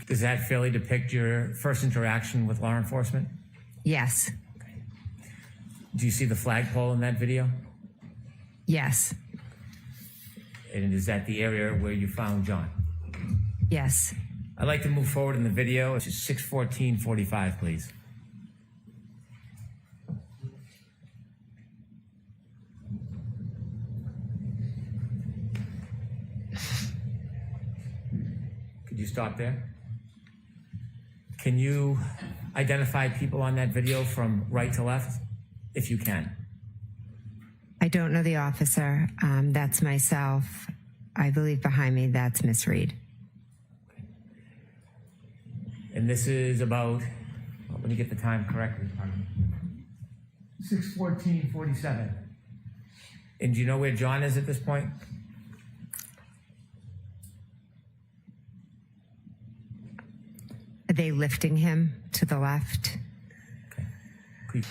Does that fairly depict your first interaction with law enforcement? Yes. Do you see the flagpole in that video? Yes. And is that the area where you found John? Yes. I'd like to move forward in the video. It's 6:14:45, please. Could you stop there? Can you identify people on that video from right to left, if you can? I don't know the officer. That's myself. I believe behind me, that's Miss Reed. And this is about, let me get the time correctly. 6:14:47. And do you know where John is at this point? Are they lifting him to the left? Okay. Please.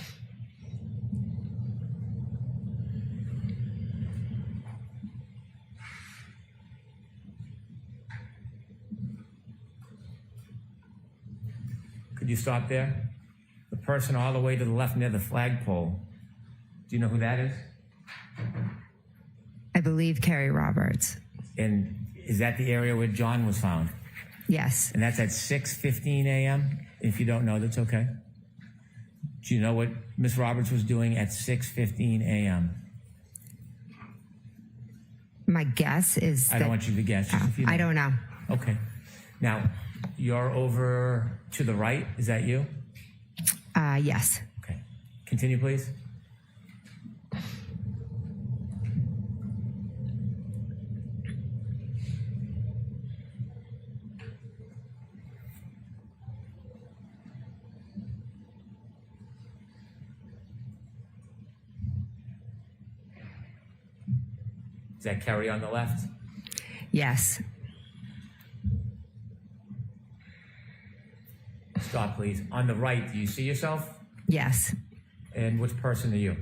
Could you stop there? The person all the way to the left near the flagpole. Do you know who that is? I believe Kerry Roberts. And is that the area where John was found? Yes. And that's at 6:15 a.m.? If you don't know, that's okay. Do you know what Miss Roberts was doing at 6:15 a.m.? My guess is I don't want you to guess. Just if you know. I don't know. Okay. Now, you're over to the right. Is that you? Yes. Okay. Continue, please. Is that Kerry on the left? Yes. Stop, please. On the right, do you see yourself? Yes. And which person are you?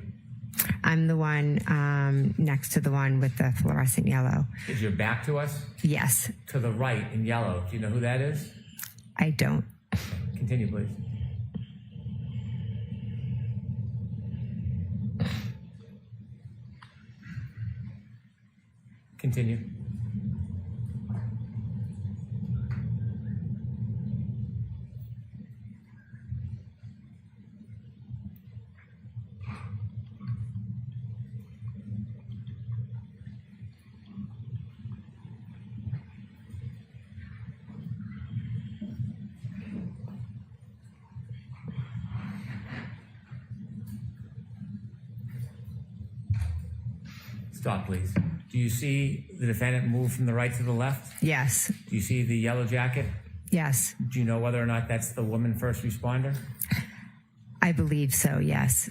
I'm the one next to the one with the fluorescent yellow. Is your back to us? Yes. To the right in yellow. Do you know who that is? I don't. Continue, please. Continue. Stop, please. Do you see the defendant move from the right to the left? Yes. Do you see the yellow jacket? Yes. Do you know whether or not that's the woman first responder? I believe so, yes.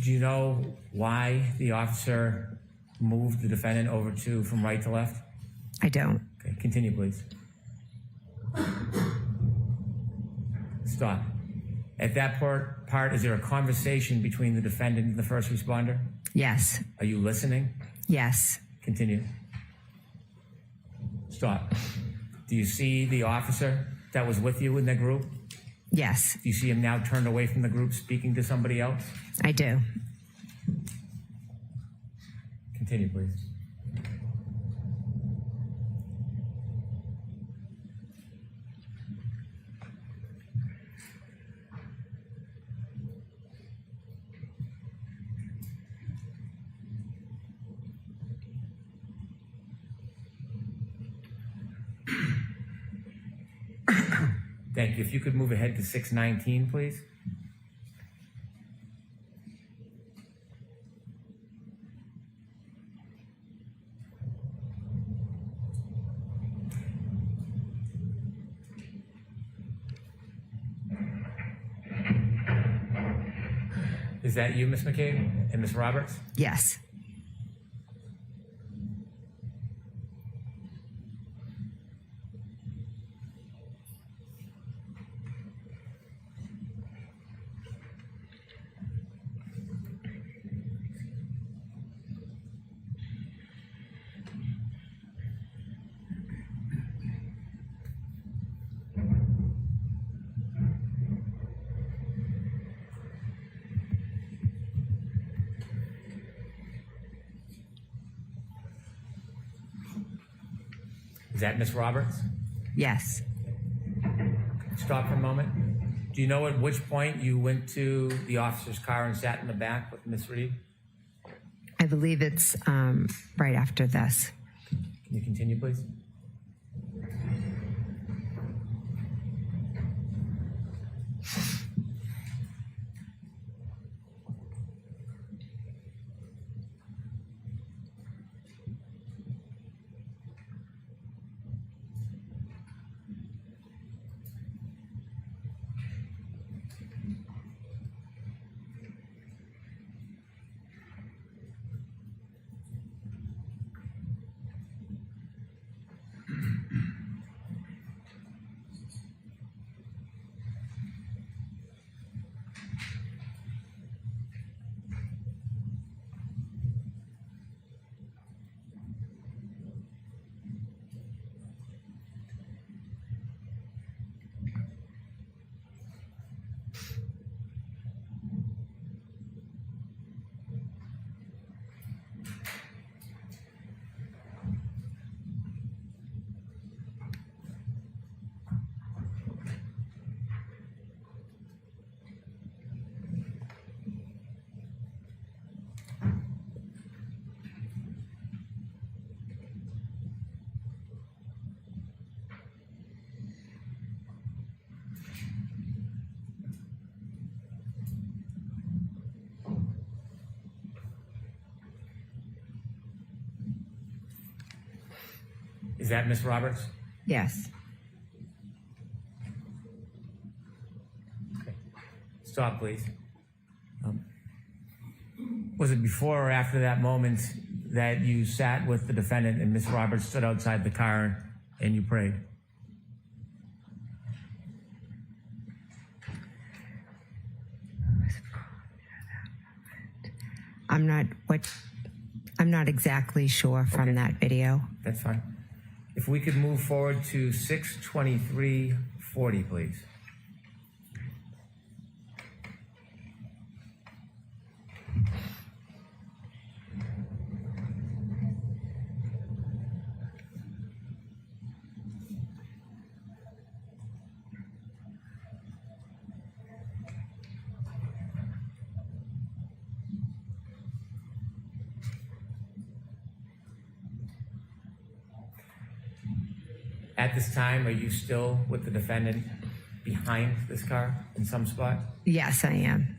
Do you know why the officer moved the defendant over from right to left? I don't. Okay, continue, please. Stop. At that part, is there a conversation between the defendant and the first responder? Yes. Are you listening? Yes. Continue. Stop. Do you see the officer that was with you in the group? Yes. Do you see him now turned away from the group speaking to somebody else? I do. Continue, please. Thank you. If you could move ahead to 619, please. Is that you, Ms. McCabe and Ms. Roberts? Yes. Is that Ms. Roberts? Yes. Stop for a moment. Do you know at which point you went to the officer's car and sat in the back with Ms. Reed? I believe it's right after this. Can you continue, please? Is that Ms. Roberts? Yes. Okay. Stop, please. Was it before or after that moment that you sat with the defendant and Ms. Roberts stood outside the car and you prayed? I'm not exactly sure from that video. That's fine. If we could move forward to 6:23:40, please. At this time, are you still with the defendant behind this car in some spot? Yes, I am.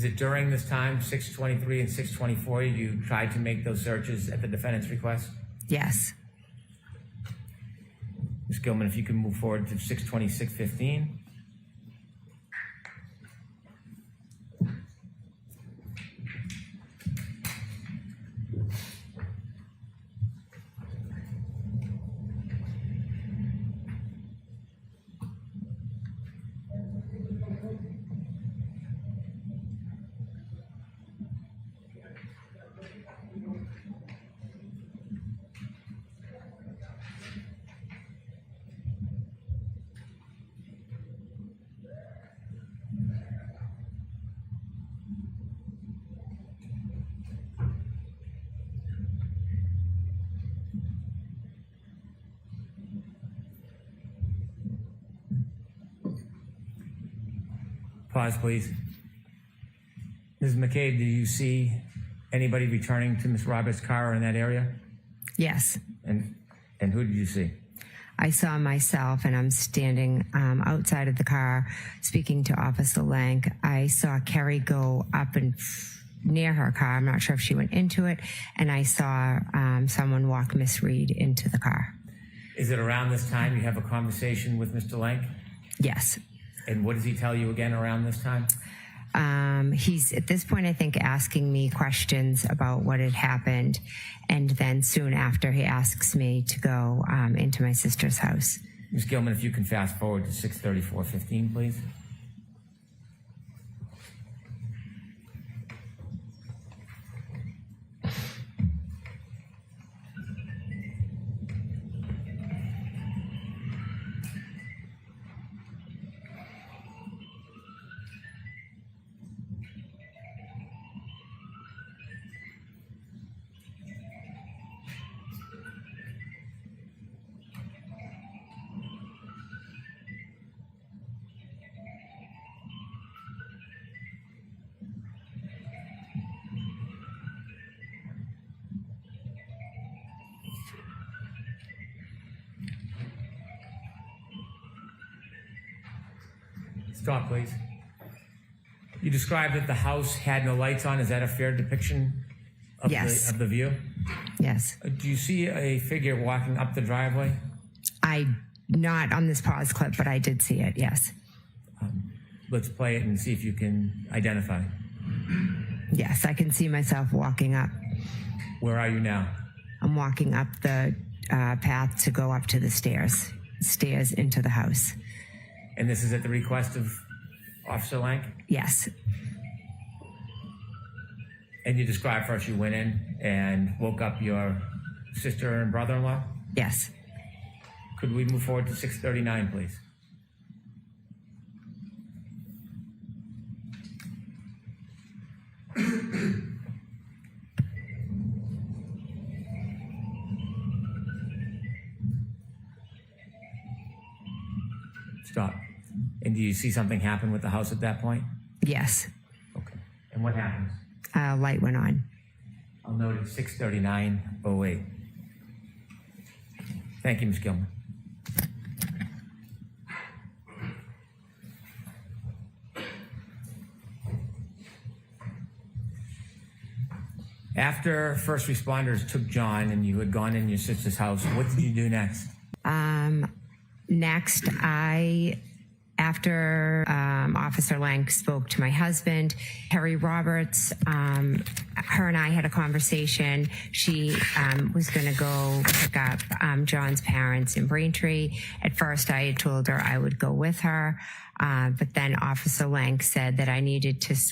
Is it during this time, 6:23 and 6:24, you tried to make those searches at the defendant's request? Yes. Ms. Gilman, if you can move forward to 6:20, 6:15. Pause, please. Ms. McCabe, do you see anybody returning to Ms. Roberts' car in that area? Yes. And who did you see? I saw myself, and I'm standing outside of the car speaking to Officer Lank. I saw Kerry go up and near her car. I'm not sure if she went into it. And I saw someone walk Miss Reed into the car. Is it around this time you have a conversation with Mr. Lank? Yes. And what does he tell you again around this time? He's at this point, I think, asking me questions about what had happened. And then soon after, he asks me to go into my sister's house. Ms. Gilman, if you can fast forward to 6:34:15, please. Stop, please. You described that the house had no lights on. Is that a fair depiction of, Yes. of the view? Yes. Do you see a figure walking up the driveway? Not on this pause clip, but I did see it, yes. Let's play it and see if you can identify. Yes, I can see myself walking up. Where are you now? I'm walking up the path to go up to the stairs into the house. And this is at the request of Officer Lank? Yes. And you described first you went in and woke up your sister and brother-in-law? Yes. Could we move forward to 6:39, please? Stop. And do you see something happen with the house at that point? Yes. Okay. And what happens? Light went on. I'll note it's 6:39:08. Thank you, Ms. Gilman. After first responders took John and you had gone in your sister's house, what did you do next? Next, after Officer Lank spoke to my husband, Harry Roberts, her and I had a conversation. She was going to go pick up John's parents in Braintree. At first, I had told her I would go with her, but then Officer Lank said that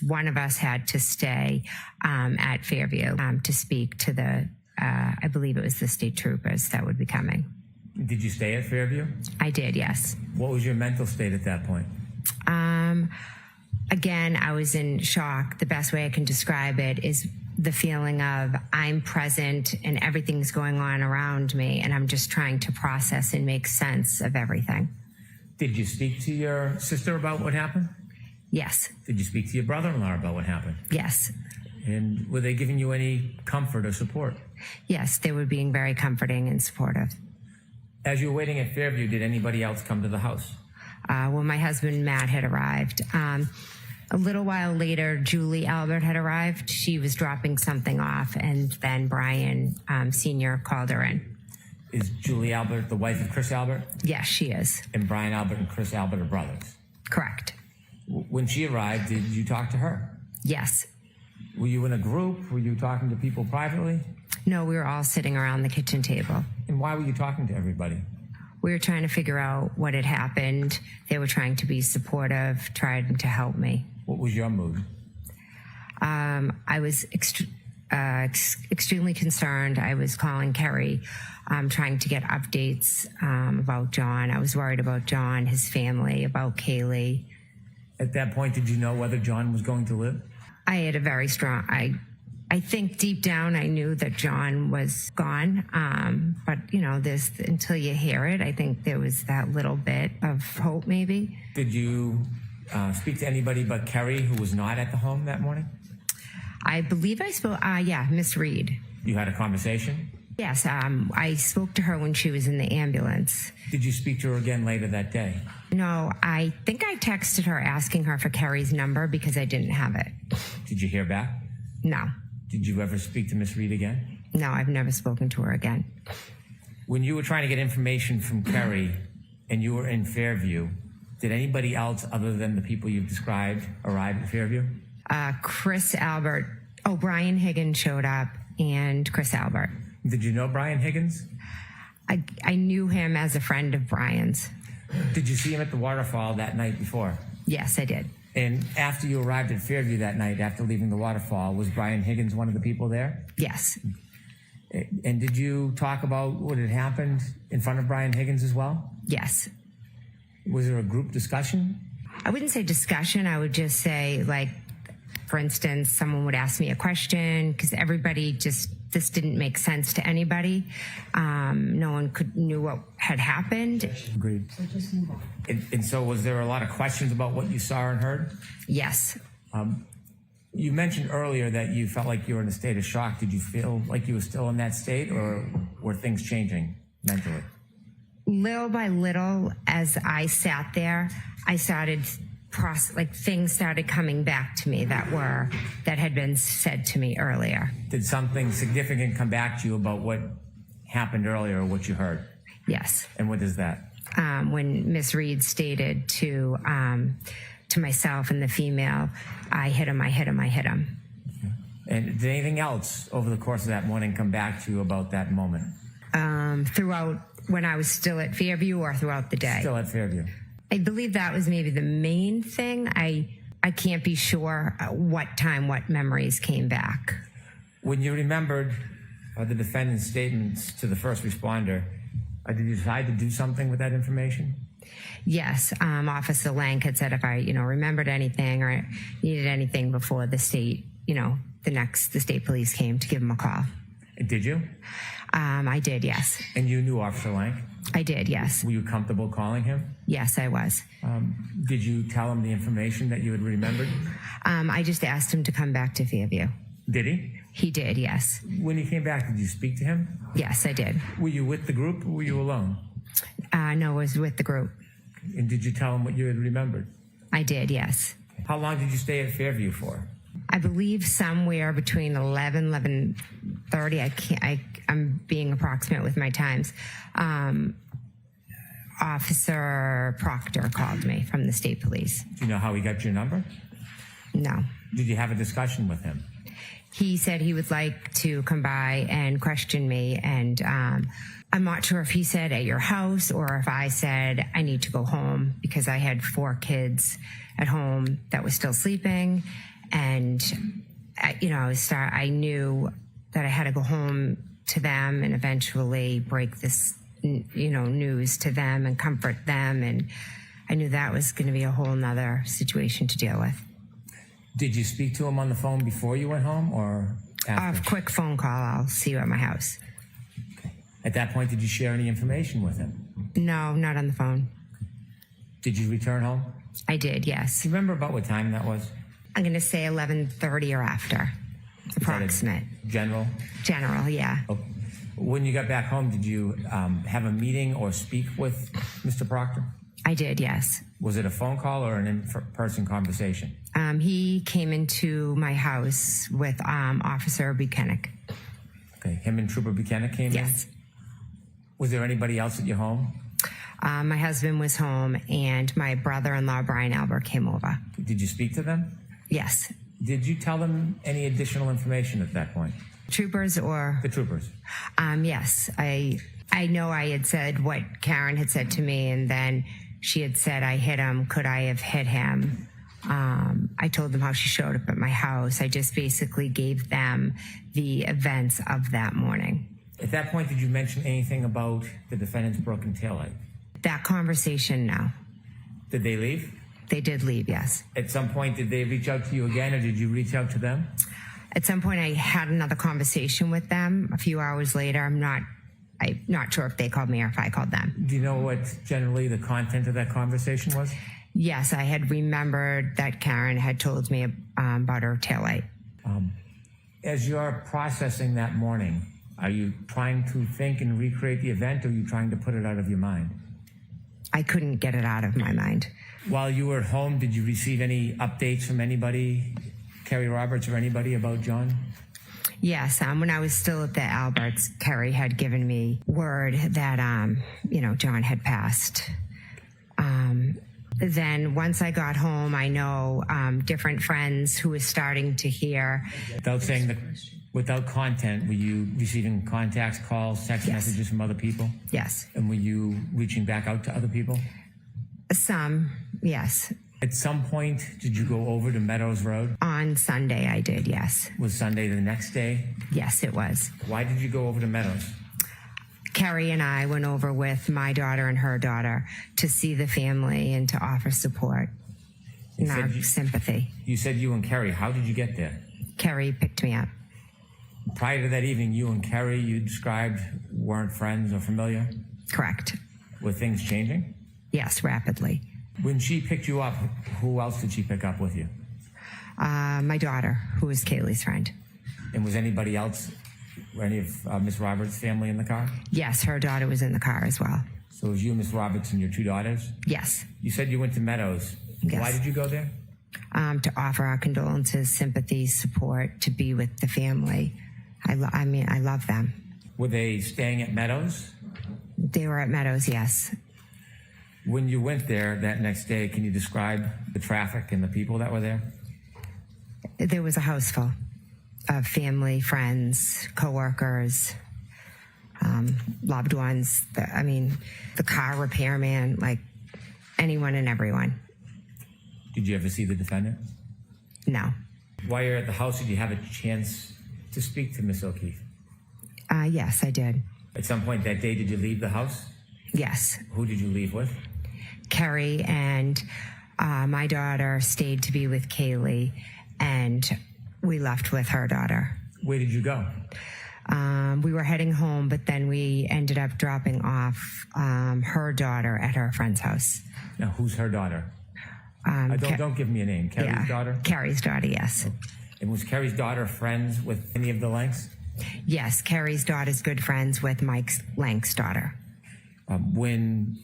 one of us had to stay at Fairview to speak to the, I believe it was the state troopers that would be coming. Did you stay at Fairview? I did, yes. What was your mental state at that point? Again, I was in shock. The best way I can describe it is the feeling of I'm present and everything's going on around me, and I'm just trying to process and make sense of everything. Did you speak to your sister about what happened? Yes. Did you speak to your brother-in-law about what happened? Yes. And were they giving you any comfort or support? Yes, they were being very comforting and supportive. As you were waiting at Fairview, did anybody else come to the house? Well, my husband, Matt, had arrived. A little while later, Julie Albert had arrived. She was dropping something off, and then Brian Sr. called her in. Is Julie Albert the wife of Chris Albert? Yes, she is. And Brian Albert and Chris Albert are brothers? Correct. When she arrived, did you talk to her? Yes. Were you in a group? Were you talking to people privately? No, we were all sitting around the kitchen table. And why were you talking to everybody? We were trying to figure out what had happened. They were trying to be supportive, trying to help me. What was your mood? I was extremely concerned. I was calling Kerry, trying to get updates about John. I was worried about John, his family, about Kaylee. At that point, did you know whether John was going to live? I had a very strong, I think deep down I knew that John was gone. But, you know, until you hear it, I think there was that little bit of hope maybe. Did you speak to anybody but Kerry, who was not at the home that morning? I believe I spoke, Miss Reed. You had a conversation? Yes, I spoke to her when she was in the ambulance. Did you speak to her again later that day? No, I think I texted her asking her for Kerry's number because I didn't have it. Did you hear back? No. Did you ever speak to Miss Reed again? No, I've never spoken to her again. When you were trying to get information from Kerry and you were in Fairview, did anybody else other than the people you've described arrive at Fairview? Chris Albert, Brian Higgins showed up, and Chris Albert. Did you know Brian Higgins? I knew him as a friend of Brian's. Did you see him at the waterfall that night before? Yes, I did. And after you arrived at Fairview that night, after leaving the waterfall, was Brian Higgins one of the people there? Yes. And did you talk about what had happened in front of Brian Higgins as well? Yes. Was there a group discussion? I wouldn't say discussion. I would just say, like, for instance, someone would ask me a question because everybody this didn't make sense to anybody. No one knew what had happened. Agreed. And so was there a lot of questions about what you saw and heard? Yes. You mentioned earlier that you felt like you were in a state of shock. Did you feel like you were still in that state, or were things changing mentally? Little by little, as I sat there, I started things started coming back to me that had been said to me earlier. Did something significant come back to you about what happened earlier, or what you heard? Yes. And what is that? When Miss Reed stated to myself and the female, I hit him. And did anything else over the course of that morning come back to you about that moment? Throughout, when I was still at Fairview, or throughout the day? Still at Fairview. I believe that was maybe the main thing. I can't be sure what memories came back. When you remembered the defendant's statements to the first responder, did you decide to do something with that information? Yes. Officer Lang had said if I, remembered anything or needed anything before the state, the state police came, to give him a call. Did you? I did, yes. And you knew Officer Lang? I did, yes. Were you comfortable calling him? Yes, I was. Did you tell him the information that you had remembered? I just asked him to come back to Fairview. Did he? He did, yes. When he came back, did you speak to him? Yes, I did. Were you with the group, or were you alone? No, I was with the group. And did you tell him what you had remembered? I did, yes. How long did you stay at Fairview for? I believe somewhere between 11:30. I'm being approximate with my times. Officer Proctor called me from the state police. Do you know how he got your number? No. Did you have a discussion with him? He said he would like to come by and question me, and I'm not sure if he said at your house or if I said I need to go home because I had 4 kids at home that were still sleeping, and I knew that I had to go home to them and eventually break this news to them and comfort them, and I knew that was going to be a whole nother situation to deal with. Did you speak to him on the phone before you went home, or after? A quick phone call. I'll see you at my house. Okay. At that point, did you share any information with him? No, not on the phone. Did you return home? I did, yes. Do you remember about what time that was? I'm going to say 11:30 or after, approximate. General? General, yeah. Oh. When you got back home, did you have a meeting or speak with Mr. Proctor? I did, yes. Was it a phone call or an in-person conversation? He came into my house with Officer Buchanan. Okay, him and Trooper Buchanan came in? Yes. Was there anybody else at your home? My husband was home, and my brother-in-law, Brian Albert, came over. Did you speak to them? Yes. Did you tell them any additional information at that point? Troopers or? The troopers. Yes. I know I had said what Karen had said to me, and then she had said, I hit him. Could I have hit him? I told them how she showed up at my house. I just basically gave them the events of that morning. At that point, did you mention anything about the defendant's broken taillight? That conversation, no. Did they leave? They did leave, yes. At some point, did they reach out to you again, or did you reach out to them? At some point, I had another conversation with them a few hours later. I'm not sure if they called me or if I called them. Do you know what generally the content of that conversation was? Yes, I had remembered that Karen had told me about her taillight. As you're processing that morning, are you trying to think and recreate the event, or are you trying to put it out of your mind? I couldn't get it out of my mind. While you were at home, did you receive any updates from anybody, Kerry Roberts or anybody, about John? Yes, when I was still at the Alberts, Kerry had given me word that, John had passed. Then once I got home, I know different friends who were starting to hear. Without saying that, without content, were you receiving contacts, calls, text messages from other people? Yes. And were you reaching back out to other people? Some, yes. At some point, did you go over to Meadows Road? On Sunday, I did, yes. Was Sunday the next day? Yes, it was. Why did you go over to Meadows? Kerry and I went over with my daughter and her daughter to see the family and to offer support and our sympathy. You said you and Kerry. How did you get there? Kerry picked me up. Prior to that evening, you and Kerry, you described, weren't friends or familiar? Correct. Were things changing? Yes, rapidly. When she picked you up, who else did she pick up with you? My daughter, who is Kaylee's friend. And was anybody else, or any of Miss Roberts' family in the car? Yes, her daughter was in the car as well. So it was you, Miss Roberts, and your two daughters? Yes. You said you went to Meadows. Yes. Why did you go there? To offer our condolences, sympathy, support, to be with the family. I love them. Were they staying at Meadows? They were at Meadows, yes. When you went there that next day, can you describe the traffic and the people that were there? There was a house full of family, friends, coworkers, loved ones. The car repairman, like anyone and everyone. Did you ever see the defendant? No. While you're at the house, did you have a chance to speak to Miss O'Keefe? Yes, I did. At some point that day, did you leave the house? Yes. Who did you leave with? Kerry and my daughter stayed to be with Kaylee, and we left with her daughter. Where did you go? We were heading home, but then we ended up dropping off her daughter at her friend's house. Now, who's her daughter? Don't give me a name. Kerry's daughter? Kerry's daughter, yes. And was Kerry's daughter friends with any of the Lanks? Yes, Kerry's daughter's good friends with Mike Lank's daughter. When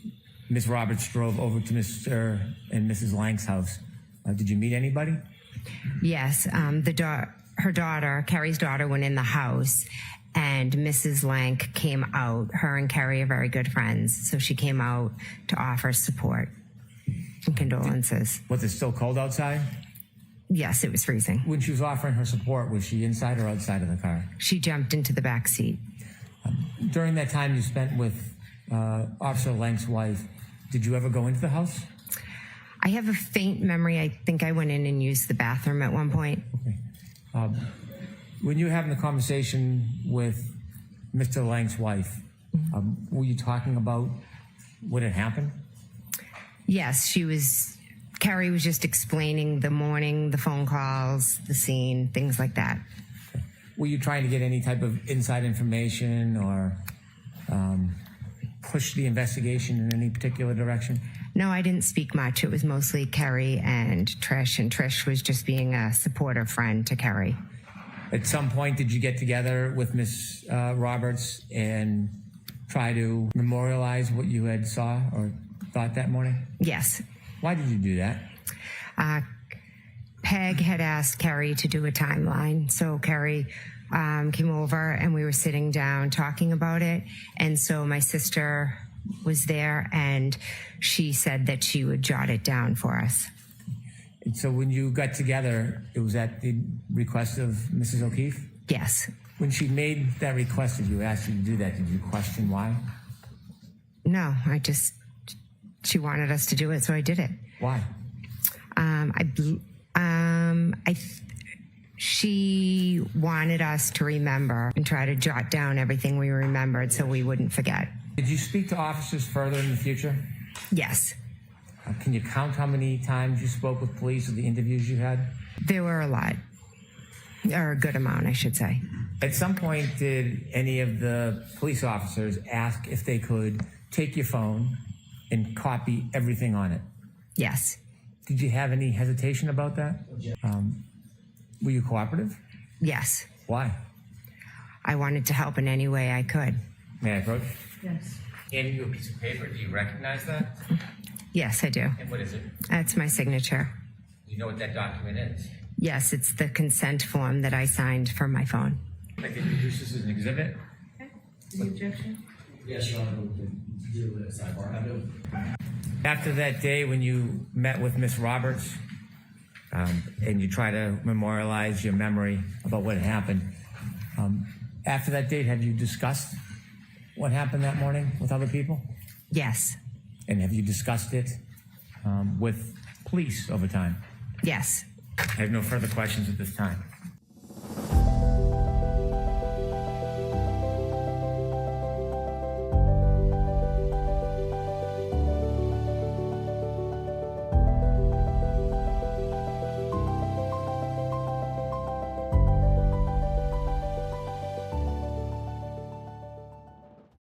Miss Roberts drove over to Mr. and Mrs. Lank's house, did you meet anybody? Yes, her daughter, Kerry's daughter, went in the house, and Mrs. Lank came out. Her and Kerry are very good friends, so she came out to offer support and condolences. Was it still cold outside? Yes, it was freezing. When she was offering her support, was she inside or outside of the car? She jumped into the back seat. During that time you spent with Officer Lank's wife, did you ever go into the house? I have a faint memory. I think I went in and used the bathroom at one point. Okay. When you were having the conversation with Mr. Lank's wife, were you talking about what had happened? Yes, Kerry was just explaining the morning, the phone calls, the scene, things like that. Were you trying to get any type of inside information or push the investigation in any particular direction? No, I didn't speak much. It was mostly Kerry and Trish was just being a supportive friend to Kerry. At some point, did you get together with Miss Roberts and try to memorialize what you had saw or thought that morning? Yes. Why did you do that? Peg had asked Kerry to do a timeline. So Kerry came over and we were sitting down talking about it. And so my sister was there and she said that she would jot it down for us. And so when you got together, it was at the request of Mrs. O'Keefe? Yes. When she made that request of you, asked you to do that, did you question why? No, she wanted us to do it, so I did it. Why? She wanted us to remember and try to jot down everything we remembered so we wouldn't forget. Did you speak to officers further in the future? Yes. Can you count how many times you spoke with police or the interviews you had? There were a lot, or a good amount, I should say. At some point, did any of the police officers ask if they could take your phone and copy everything on it? Yes. Did you have any hesitation about that? Were you cooperative? Yes. Why? I wanted to help in any way I could. May I approach? Yes. Handing you a piece of paper, do you recognize that? Yes, I do. And what is it? That's my signature. Do you know what that document is? Yes, it's the consent form that I signed from my phone. I can introduce this as an exhibit. Any objection? Yes, Your Honor, we can deal with a sidebar. I know. After that day when you met with Miss Roberts, and you try to memorialize your memory about what had happened, after that date, have you discussed what happened that morning with other people? Yes. And have you discussed it with police over time? Yes. I have no further questions at this time.